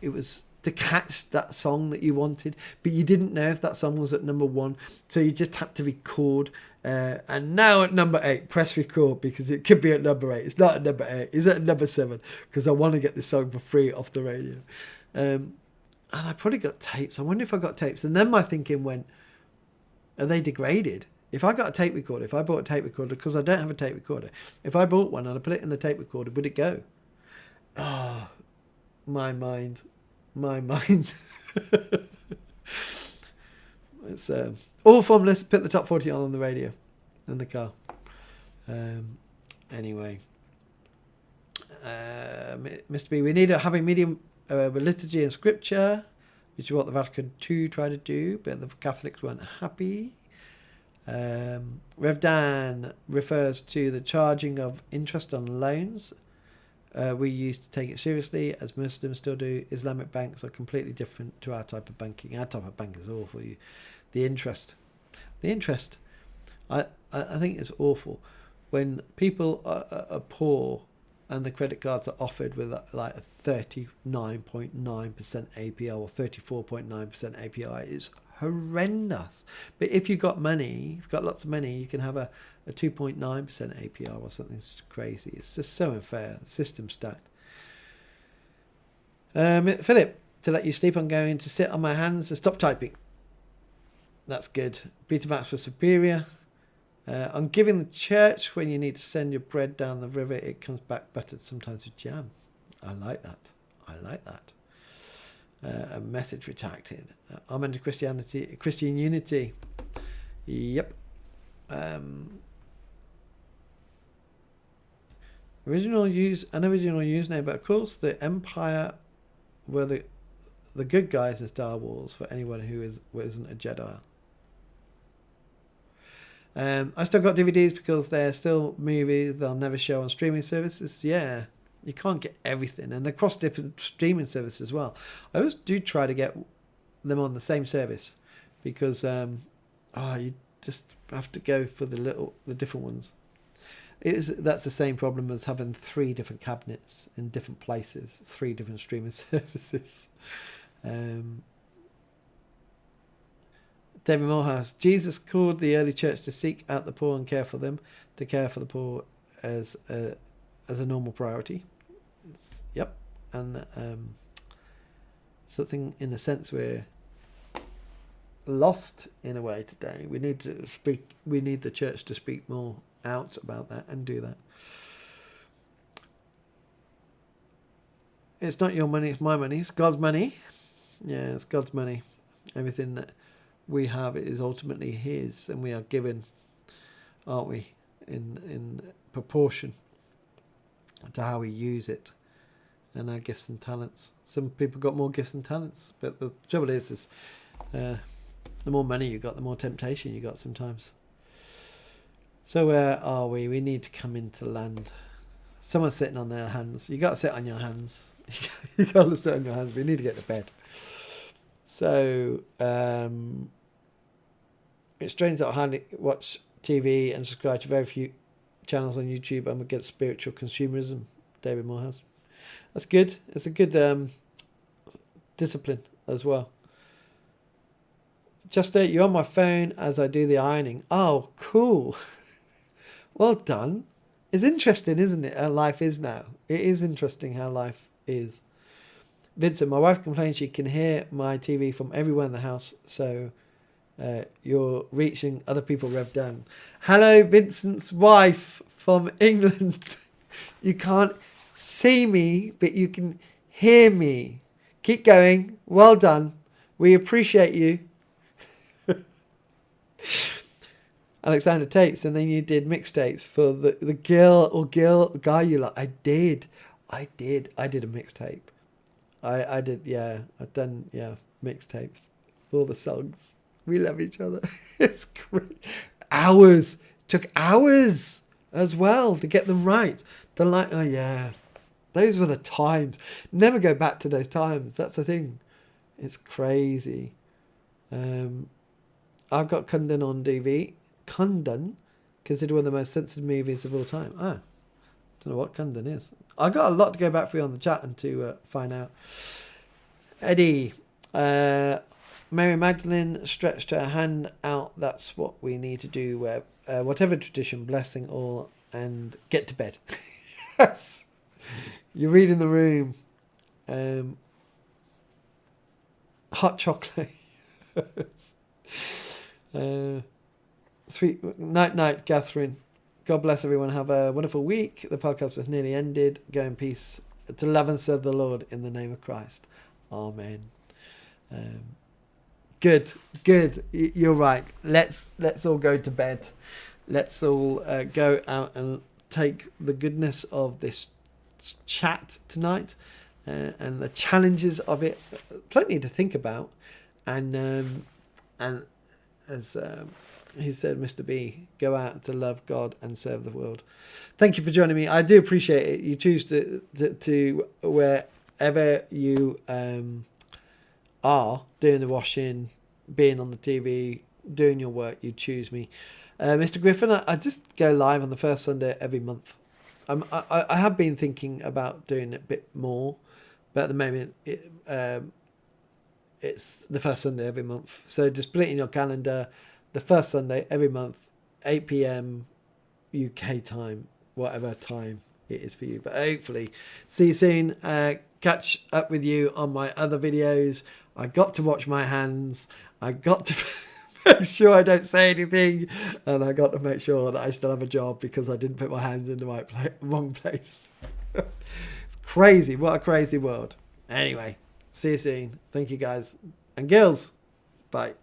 It was to catch that song that you wanted, but you didn't know if that song was at number 1. So you just had to record. And now at number 8, press record because it could be at number 8. It's not at number 8. It's at number 7 because I want to get this song for free off the radio. And I probably got tapes. I wonder if I got tapes. And then my thinking went, are they degraded? If I got a tape recorder, if I bought a tape recorder, because I don't have a tape recorder, if I bought one and I put it in the tape recorder, would it go? Oh, my mind. It's all from let's put the top 40 on the radio in the car. Anyway, Mr. B, we need a happy medium with liturgy and scripture, which is what the Vatican II tried to do, but the Catholics weren't happy. Rev Dan refers to the charging of interest on loans. We used to take it seriously, as Muslims still do. Islamic banks are completely different to our type of banking. Our type of bank is awful. The interest, I think it's awful when people are poor and the credit cards are offered with like a 39.9% APR or 34.9% APR. It's horrendous. But if you've got money, you've got lots of money, you can have a 2.9% APR or something. It's crazy. It's just so unfair. The system's stacked. Philip, to let you sleep, I'm going to sit on my hands and stop typing. That's good. Beta Max for Superior. On giving the church, when you need to send your bread down the river, it comes back buttered, sometimes with jam. I like that. A message retracted. Amen to Christianity, Christian unity. Yep. Original username, but of course the Empire were the good guys in Star Wars for anyone who isn't a Jedi. I still got DVDs because they're still movies they'll never show on streaming services. Yeah, You can't get everything, and across different streaming services as well. I always do try to get them on the same service, because you just have to go for the different ones. That's the same problem as having 3 different cabinets in different places, 3 different streaming services. David Morehouse, Jesus called the early church to seek out the poor and care for them, to care for the poor as a normal priority. Yep, and something in a sense we're lost in a way today. We need the church to speak more out about that and do that. It's not your money, it's my money. It's God's money. Yeah, it's God's money. Everything that we have is ultimately His, and we are given, aren't we, in proportion to how we use it and our gifts and talents. Some people got more gifts and talents, but the trouble is the more money you got, the more temptation you got sometimes. So where are we? We need to come into land. Someone's sitting on their hands. You got to sit on your hands. You got to sit on your hands. We need to get to bed. So it's strange that I hardly watch TV and subscribe to very few channels on YouTube. I'm against spiritual consumerism. David Morehouse. That's good. It's a good discipline as well. Just you're on my phone as I do the ironing. Oh, cool. Well done. It's interesting, isn't it, how life is now? It is interesting how life is. Vincent, my wife complains she can hear my TV from everywhere in the house, so you're reaching other people revved down. Hello, Vincent's wife from England. You can't see me, but you can hear me. Keep going. Well done. We appreciate you. Alexander Tates, and then you did mixtapes for the guy you like. I did a mixtape. I did, yeah. I've done, yeah, mixtapes. All the songs. We love each other. It's great. Hours. Took hours as well to get them right. Oh yeah. Those were the times. Never go back to those times. That's the thing. It's crazy. I've got Kundun on DVD. Kundun, considered one of the most sensitive movies of all time. Don't know what Kundun is. I got a lot to go back for you on the chat and to find out. Eddie, Mary Magdalene stretched her hand out. That's what we need to do. Whatever tradition, blessing all and get to bed. Yes, you're reading the room. Hot chocolate. Sweet night, Catherine. God bless everyone. Have a wonderful week. The podcast was nearly ended. Go in peace to love and serve the Lord in the name of Christ. Amen. Good. You're right. Let's all go to bed. Let's all go out and take the goodness of this chat tonight and the challenges of it. Plenty to think about, and as he said, Mr. B, go out to love God and serve the world. Thank you for joining me. I do appreciate it. You choose to wherever you are doing the washing, being on the TV, doing your work, you choose me. Mr. Griffin, I just go live on the first Sunday every month. I have been thinking about doing it a bit more, but at the moment it's the first Sunday every month. So just put it in your calendar. The first Sunday every month, 8 p.m. UK time, whatever time it is for you. But hopefully, see you soon. Catch up with you on my other videos. I got to watch my hands. I got to make sure I don't say anything. And I got to make sure that I still have a job because I didn't put my hands in the wrong place. It's crazy. What a crazy world. Anyway, see you soon. Thank you guys. And girls, bye.